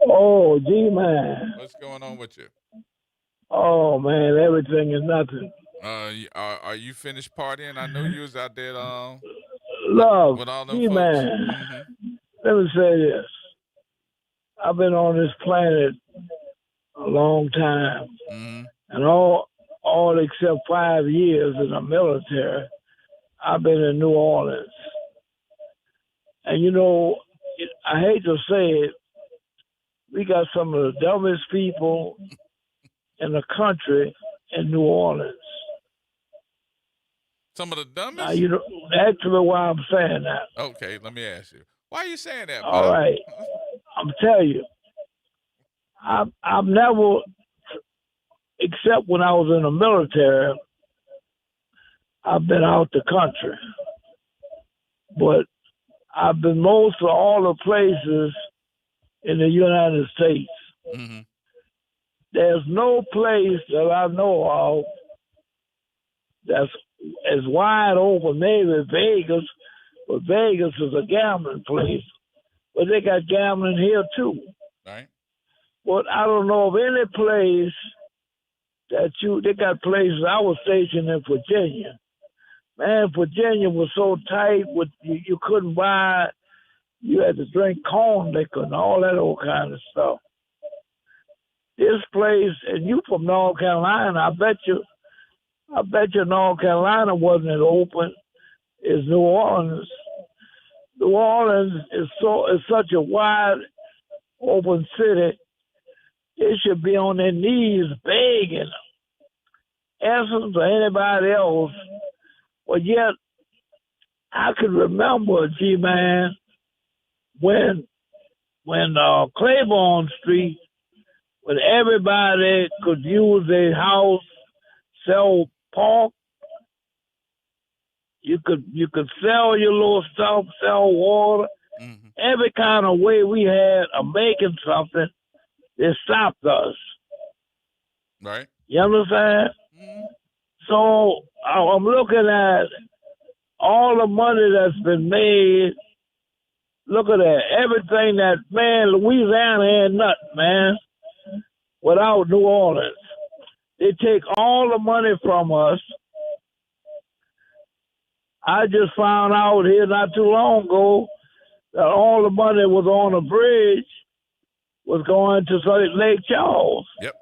Oh, G-Man. What's going on with you? Oh, man, everything is nothing. Are you finished partying? I know you was out there Love, with all them G-Man. folks. Let me say this. I've been on this planet a long time, and all except 5 years in the military, I've been in New Orleans. And, you know, I hate to say it, we got some of the dumbest people in the country in New Orleans. Some of the dumbest? Now, you know, actually why I'm saying that. Okay, let me ask you. Why are you saying that, Pop? All right. I'm telling you, I've never, except when I was in the military, I've been out the country. But I've been most of all the places in the United States. Mm-hmm. There's no place that I know of that's as wide open, maybe Vegas, but Vegas is a gambling place. But they got gambling here too. Right. But I don't know of any place that they got places. I was stationed in Virginia. Man, Virginia was so tight with you couldn't buy. You had to drink corn liquor and all that old kind of stuff. This place, and you from North Carolina, I bet you North Carolina wasn't as open as New Orleans. New Orleans is such a wide open city. They should be on their knees begging Essence or anybody else. But yet I can remember, G-Man, when Claiborne Street, when everybody could use their house, sell pork, you could sell your little stuff, sell water, every kind of way we had of making something. It stopped us. Right. You understand? So I'm looking at all the money that's been made. Look at that. Everything that, man, Louisiana ain't nothing, man, without New Orleans. They take all the money from us. I just found out here not too long ago that all the money was on a bridge was going to Lake Charles. Yep.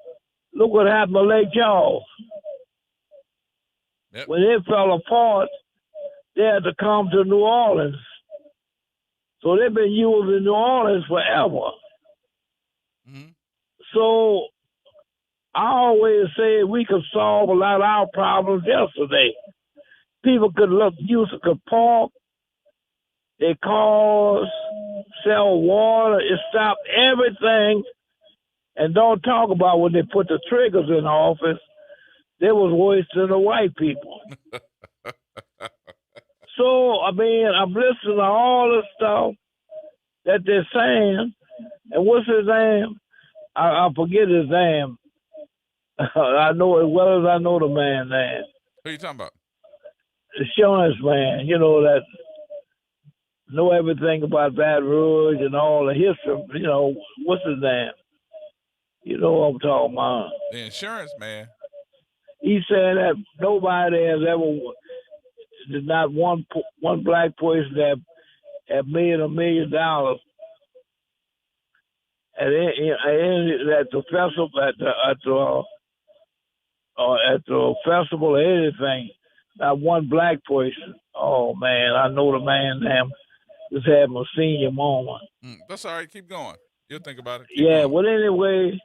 Look what happened to Lake Charles. Yep. When it fell apart, they had to come to New Orleans. So they've been using New Orleans forever. So I always say we could solve a lot of our problems yesterday. People could use a park, their cars, sell water. It stopped everything. And don't talk about when they put the triggers in office, they was worse than the white people. So, I mean, I'm listening to all the stuff that they're saying. And what's his name? I forget his name. I know as well as I know the man's name. Who are you talking about? The insurance man, you know, that know everything about Baton Rouge and all the history. You know, what's his name? You know what I'm talking about. The insurance man. He said that nobody has ever, there's not one black person that have made $1 million at the festival, at the festival or anything. Not one black person. Oh man, I know the man. Damn, just had my senior moment. That's all right. Keep going. You'll think about it. Yeah. Well, anyway,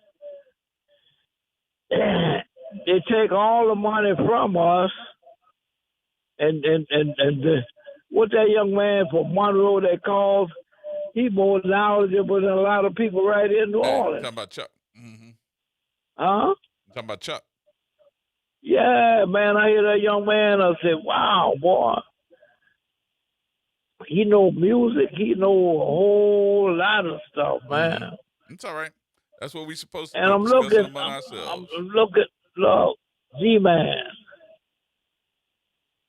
they take all the money from us, and what that young man from Monroe that calls, he more knowledgeable than a lot of people right in New Orleans. Talking about Chuck. Huh? Talking about Chuck. Yeah, man, I hear that young man. I said, wow, boy. He know music. He know a whole lot of stuff, man. It's all right. That's what we supposed to And do. I'm looking, among ourselves. look, G-Man.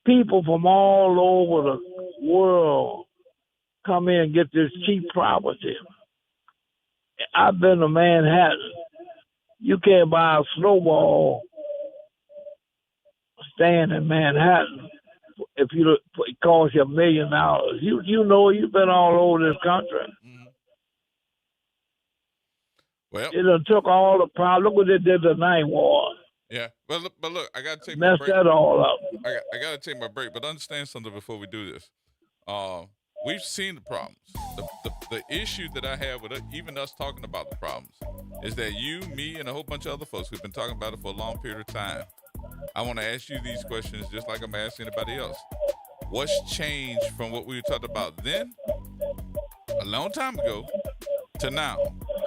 People from all over the world come in and get this cheap property. I've been to Manhattan. You can't buy a snowball stand in Manhattan if it costs you $1 million. You know, you've been all over this country. Well, it done took all the power. Look what they did to Ninth Ward. Yeah, but look, I gotta take my Messed break. that all up. I gotta take my break, but understand something before we do this. We've seen the problems. The issue that I have with even us talking about the problems is that you, me, and a whole bunch of other folks who've been talking about it for a long period of time. I want to ask you these questions just like I'm asking anybody else. What's changed from what we were talking about then, a long time ago, to now?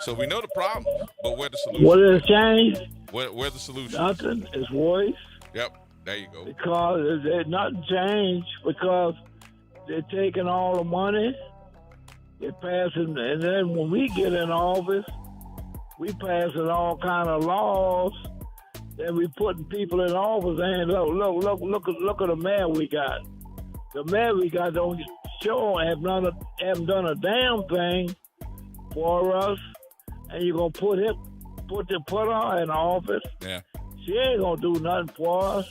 So we know the problems, but where the solution? What has changed? Where the solution? Nothing. It's worse. Yep, there you go. Because nothing changed because they're taking all the money, they're passing, and then when we get in office, we passing all kind of laws. Then we putting people in office, and look at the mayor we got. The mayor we got don't haven't done a damn thing for us, and you're gonna put her in office. Yeah. She ain't gonna do nothing for us.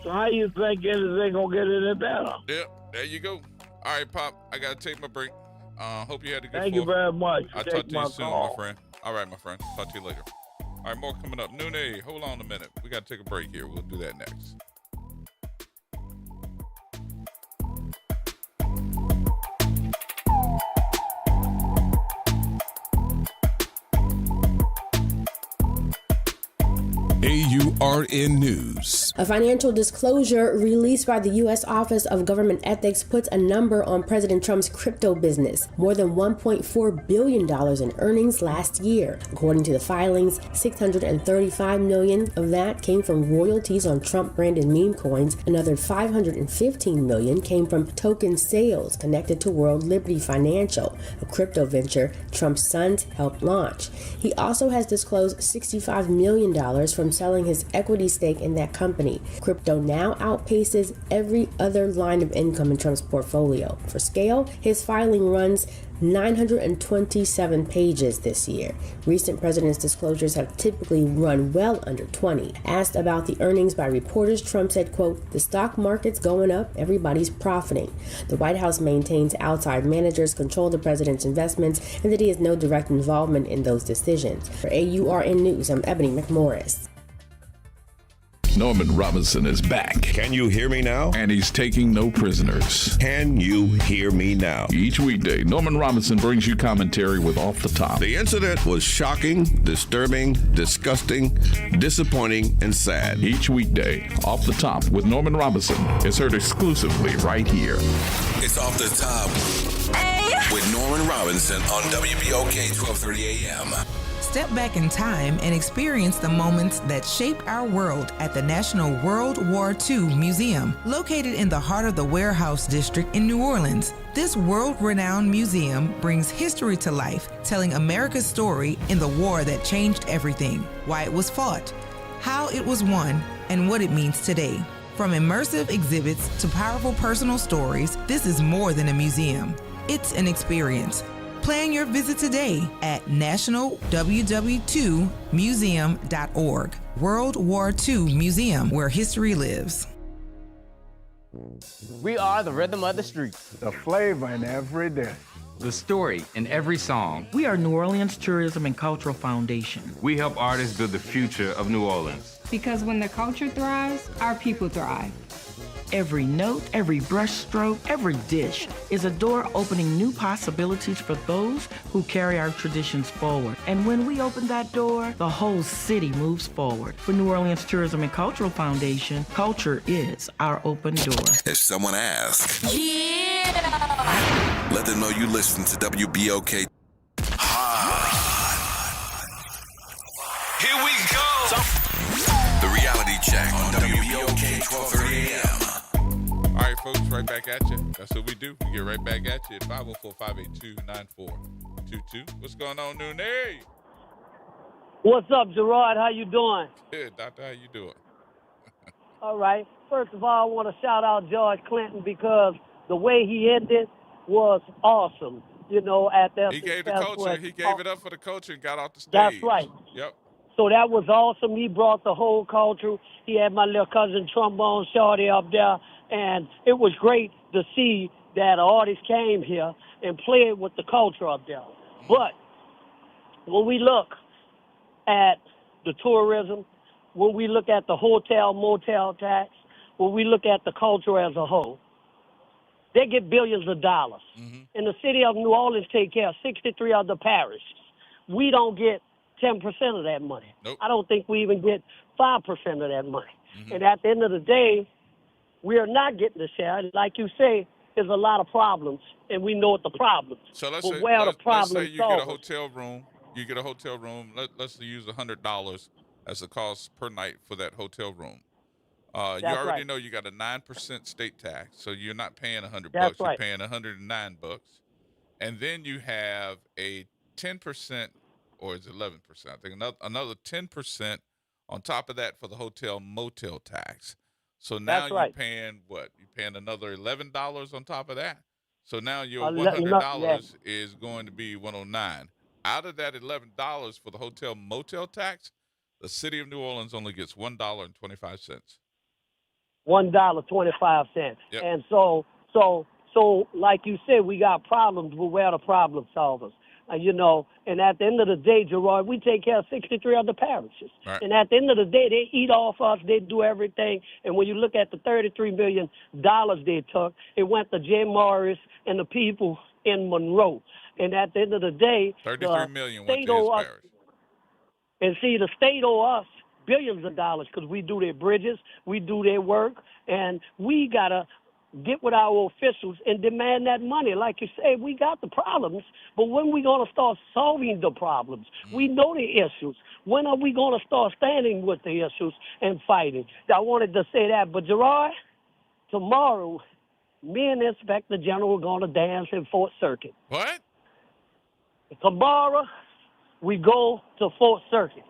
So how you think anything gonna get any better? Yep, there you go. All right, Pop, I gotta take my break. Hope you had a good. Thank you very much. I'll talk to you soon, my friend. All right, my friend. Talk to you later. All right, more coming up. Noonday, hold on a minute. We got to take a break here. We'll do that next. AURN News. A financial disclosure released by the U.S. Office of Government Ethics puts a number on President Trump's crypto business, more than $1.4 billion in earnings last year. According to the filings, $635 million of that came from royalties on Trump-branded meme coins. Another $515 million came from token sales connected to World Liberty Financial, a crypto venture Trump's sons helped launch. He also has disclosed $65 million from selling his equity stake in that company. Crypto now outpaces every other line of income in Trump's portfolio. For scale, his filing runs 927 pages this year. Recent president's disclosures have typically run well under 20. Asked about the earnings by reporters, Trump said, quote, "The stock market's going up, everybody's profiting." The White House maintains outside managers control the president's investments and that he has no direct involvement in those decisions. For AURN News, I'm Ebony McMorris. Norman Robinson is back. Can you hear me now? And he's taking no prisoners. Can you hear me now? Each weekday, Norman Robinson brings you commentary with Off the Top. The incident was shocking, disturbing, disgusting, disappointing, and sad. Each weekday, Off the Top with Norman Robinson is heard exclusively right here. It's Off the Top with Norman Robinson on WBOK 1230 AM. Step back in time and experience the moments that shaped our world at the National World War II Museum, located in the heart of the Warehouse District in New Orleans. This world-renowned museum brings history to life, telling America's story in the war that changed everything, why it was fought, how it was won, and what it means today. From immersive exhibits to powerful personal stories, this is more than a museum. It's an experience. Plan your visit today at nationalww2museum.org. World War II Museum, where history lives. We are the rhythm of the streets. The flavor in every dish. The story in every song. We are New Orleans Tourism and Cultural Foundation. We help artists build the future of New Orleans. Because when the culture thrives, our people thrive. Every note, every brushstroke, every dish is a door opening new possibilities for those who carry our traditions forward. And when we open that door, the whole city moves forward. For New Orleans Tourism and Cultural Foundation, culture is our open door. If someone asks, Yeah! let them know you listen to WBOK. Here we go! The reality check on WBOK 1230 AM. All right, folks, right back at you. That's what we do. We get right back at you at 504-582-9422. What's going on, Nooney? What's up, Gerard? How you doing? Good, Doctor. How you doing? All right. First of all, I want to shout out George Clinton because the way he ended was awesome. You know, at the He gave the culture. He gave it up for the culture and got off the stage. That's right. Yep. So that was awesome. He brought the whole culture. He had my little cousin trombone shorty up there. And it was great to see that artists came here and played with the culture up there. But when we look at the tourism, when we look at the hotel, motel tax, when we look at the culture as a whole, they get billions of dollars. Mm-hmm. And the city of New Orleans take care of 63 other parishes. We don't get 10% of that money. Nope. I don't think we even get 5% of that money. Mm-hmm. And at the end of the day, we are not getting the share. Like you say, there's a lot of problems, and we know what the problems. So let's but say, where let's say you solved. get a hotel room. You get a hotel room. Let's use $100 as the cost per night for that hotel room. You already know you got a 9% state tax, so you're not paying $100. That's You're paying $109. And then you have a 10%, or is it 11%? I think another 10% on top of that for the hotel motel tax. So now you're paying what? You're paying another $11 on top of that. So now your $100 is going to be $109. Out of that $11 for the hotel motel tax, the city of New Orleans only gets $1.25. $1.25. Yep. And so like you said, we got problems, but we're the problem solvers. You know, and at the end of the day, Gerard, we take care of 63 other parishes. Right. And at the end of the day, they eat off us. They do everything. And when you look at the $33 million they took, it went to Jay Morris and the people in Monroe. And at the end of the day, $33 million went to his parish. And see, the state owe us billions of dollars because we do their bridges, we do their work, and we got to get with our officials and demand that money. Like you say, we got the problems, but when we going to start solving the problems? We know the issues. When are we going to start standing with the issues and fighting? I wanted to say that, but Gerard, tomorrow, me and the Inspector General are going to dance in Fort Circuit. What? Tomorrow, we go to Fort Circuit.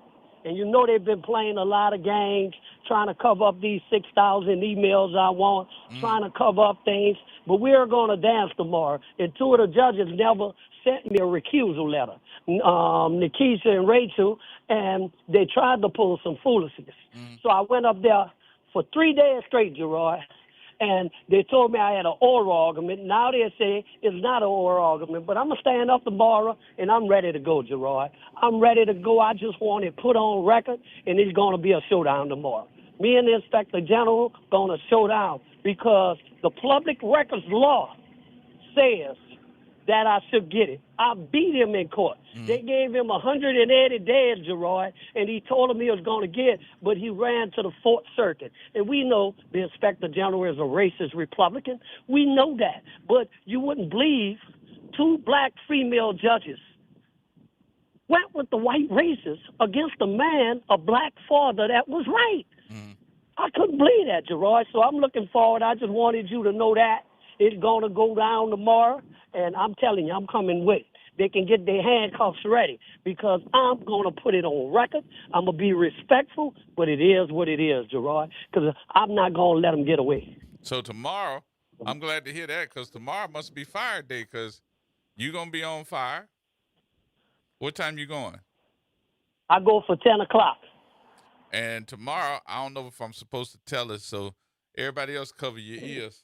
And you know they've been playing a lot of games, trying to cover up these 6,000 emails I want, trying to cover up things. But we're going to dance tomorrow. And two of the judges never sent me a recusal letter, Nikisha and Rachel, and they tried to pull some foolishness. So I went up there for 3 days straight, Gerard, and they told me I had an oral argument. Now they say it's not an oral argument, but I'm going to stand up tomorrow, and I'm ready to go, Gerard. I'm ready to go. I just want it put on record, and it's going to be a showdown tomorrow. Me and the Inspector General going to showdown because the public records law says that I should get it. I beat him in court. They gave him 180 days, Gerard, and he told him he was going to get, but he ran to the Fourth Circuit. And we know the Inspector General is a racist Republican. We know that. But you wouldn't believe 2 black female judges went with the white racists against a man, a black father that was right. I couldn't believe that, Gerard. So I'm looking forward. I just wanted you to know that. It's going to go down tomorrow, and I'm telling you, I'm coming with it. They can get their handcuffs ready because I'm going to put it on record. I'm going to be respectful, but it is what it is, Gerard, because I'm not going to let them get away. So tomorrow, I'm glad to hear that because tomorrow must be fire day because you're going to be on fire. What time you going? I go for 10 o'clock. And tomorrow, I don't know if I'm supposed to tell it, so everybody else cover your ears.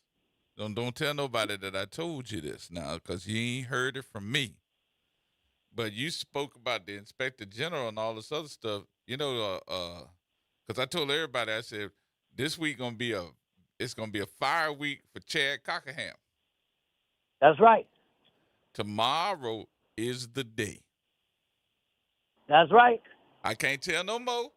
Don't tell nobody that I told you this now because you ain't heard it from me. But you spoke about the Inspector General and all this other stuff, you know, because I told everybody, I said, this week it's gonna be a fire week for Chad Cockerham. That's right. Tomorrow is the day. That's right. I can't tell no more.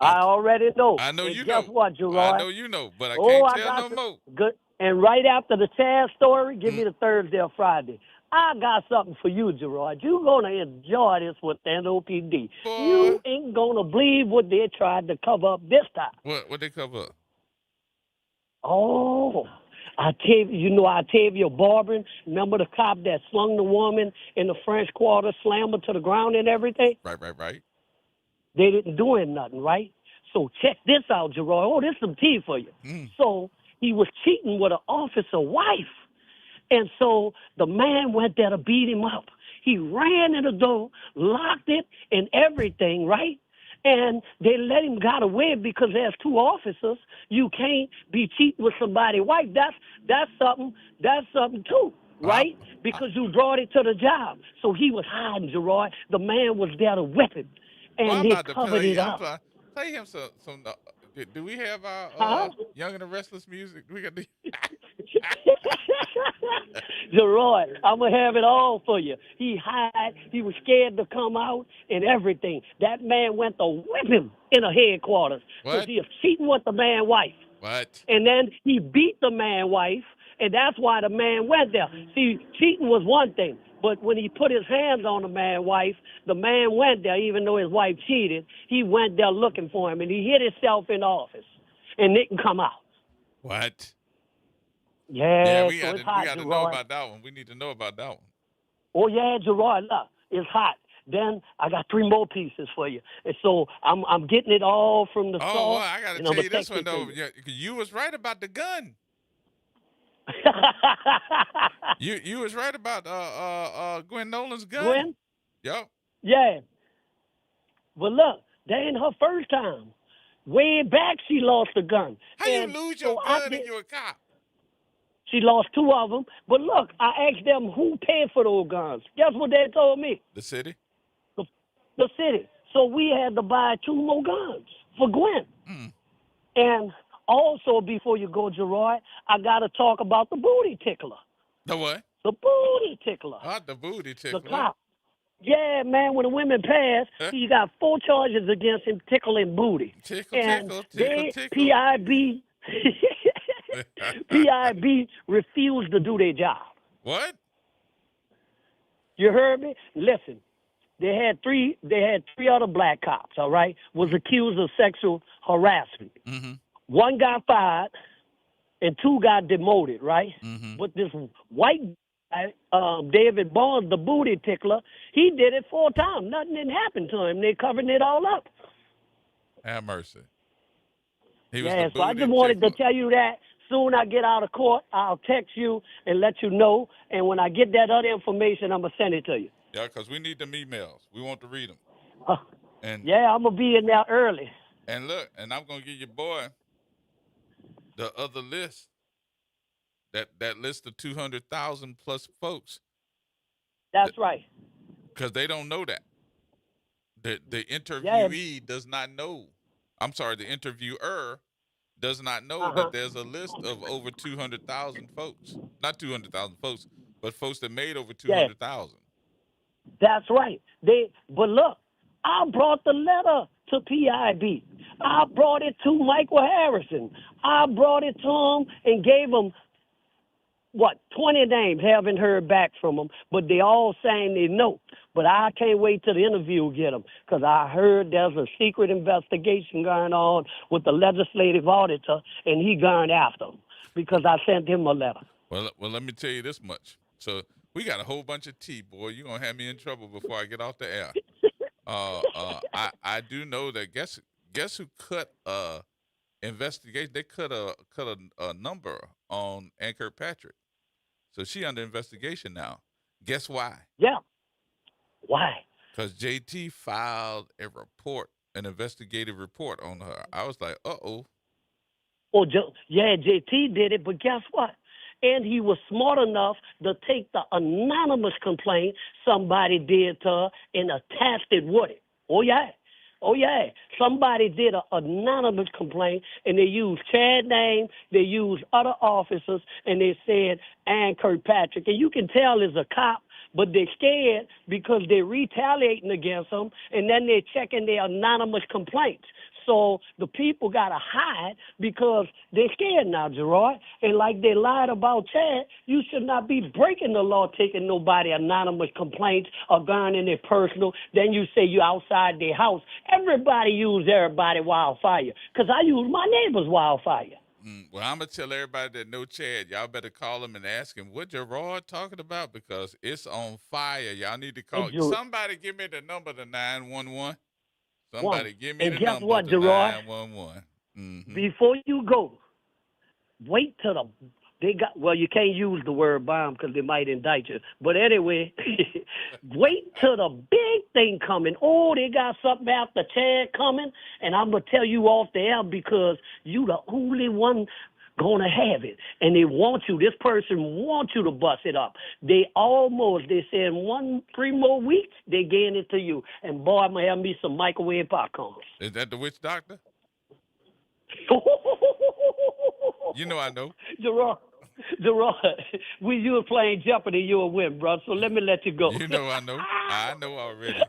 I already know. I know and you guess know. what, Gerard? I know you know, but I can't tell no more. Good. And right after the Chad story, give me the Thursday or Friday. I got something for you, Gerard. You're going to enjoy this with the NOPD. Boy. You ain't going to believe what they tried to cover up this time. What they cover up? Oh, Octavia Barberin. Remember the cop that slung the woman in the French Quarter, slammed her to the ground and everything? Right. They didn't do him nothing, right? So check this out, Gerard. Oh, this is some tea for you. So he was cheating with an officer wife. And so the man went there to beat him up. He ran in the door, locked it, and everything, right? And they let him get away because there's 2 officers. You can't be cheating with somebody's wife. That's something too, right? Because you brought it to the job. So he was hiding, Gerard. The man was there to whip him, and they covered it up. Play him some. Do we have our Young and the Restless music? We got the. Gerard, I'm going to have it all for you. He hid. He was scared to come out and everything. That man went to whip him in a headquarters because he was cheating with the man's wife. What? And then he beat the man's wife, and that's why the man went there. See, cheating was one thing, but when he put his hands on the man's wife, the man went there, even though his wife cheated. He went there looking for him, and he hid himself in the office and didn't come out. What? Yeah, we got to know about that one. We need to know about that one. Oh, yeah, Gerard, look, it's hot. Then I got 3 more pieces for you. And so I'm getting it all from the sauce. Oh, well, I got to tell you this one, though. You was right about the gun. you was right about Gwen Nolan's gun. Gwen? Yep. Yeah. But look, that ain't her first time. Way back, she lost a gun. How you lose your gun and you're a cop? She lost 2 of them. But look, I asked them who paid for those guns. Guess what they told me? The city? The city. So we had to buy 2 more guns for Gwen. And also, before you go, Gerard, I got to talk about the booty tickler. The what? The booty tickler. The booty tickler. The cop. Yeah, man, when the women pass, he got 4 charges against him, tickling booty. Tickle. PIB, PIB refused to do their job. What? You heard me? Listen, they had three other black cops, all right, was accused of sexual harassment. Mm-hmm. 1 got fired and 2 got demoted, right? Mm-hmm. But this white guy, David Barnes, the booty tickler, he did it 4 times. Nothing didn't happen to him. They covered it all up. Have mercy. So I just wanted to tell you that. Soon I get out of court, I'll text you and let you know. And when I get that other information, I'm going to send it to you. Yeah, because we need them emails. We want to read them. I'm going to be in there early. And look, and I'm going to give your boy the other list, that list of 200,000 plus folks. That's right. Because they don't know that. The interviewee does not know. I'm sorry, the interviewer does not know that there's a list of over 200,000 folks. Not 200,000 folks, but folks that made over 200,000. That's right. But look, I brought the letter to PIB. I brought it to Michael Harrison. I brought it to him and gave him 20 names. Haven't heard back from them, but they all saying they know. But I can't wait till the interview get them, because I heard there's a secret investigation going on with the legislative auditor, and he going after them because I sent him a letter. Well, let me tell you this much. So we got a whole bunch of tea, boy. You're going to have me in trouble before I get off the air. I do know that guess who cut investigation? They cut a number on Ann Kirkpatrick. So she under investigation now. Guess why? Yeah. Why? Because JT filed an investigative report on her. I was like, uh-oh. Oh, yeah, JT did it, but guess what? And he was smart enough to take the anonymous complaint somebody did to her and attached it with it. Oh, yeah. Somebody did an anonymous complaint, and they used Chad's name, they used other officers, and they said Ann Kirkpatrick. And you can tell it's a cop, but they're scared because they're retaliating against them, and then they're checking their anonymous complaints. So the people got to hide because they're scared now, Gerard. And like they lied about Chad, you should not be breaking the law, taking nobody anonymous complaints or going in their personal. Then you say you outside their house. Everybody use everybody wildfire, because I use my neighbor's wildfire. Well, I'm going to tell everybody that know Chad, y'all better call him and ask him what Gerard talking about, because it's on fire. Y'all need to call. Somebody give me the number to 911. Somebody give me the number. And guess what, Gerard? 911. Mm-hmm. Before you go, wait till you can't use the word bomb because they might indict you. But anyway, wait till the big thing coming. Oh, they got something after Chad coming, and I'm going to tell you off the air because you the only one going to have it. And they want you. This person wants you to bust it up. They said in 3 more weeks, they getting it to you. And boy, I'm going to have me some microwave popcorn. Is that the witch doctor? You know I know. Gerard, when you were playing Jeopardy, you will win, bro. So let me let you go. You know I know. I know already.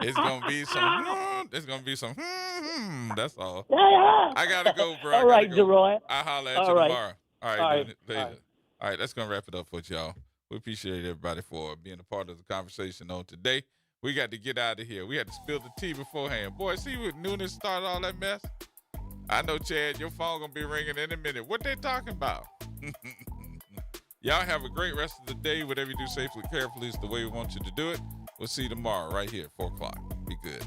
It's gonna be some. It's gonna be some. That's all. I gotta go, bro. All right, Gerard. I'll holler at you tomorrow. All right, later. All right, that's gonna wrap it up for y'all. We appreciate everybody for being a part of the conversation on today. We got to get out of here. We had to spill the tea beforehand. Boy, see what Noonan started all that mess. I know, Chad, your phone gonna be ringing in a minute. What they talking about? Y'all have a great rest of the day. Whatever you do safely, carefully is the way we want you to do it. We'll see you tomorrow right here at 4 o'clock. Be good.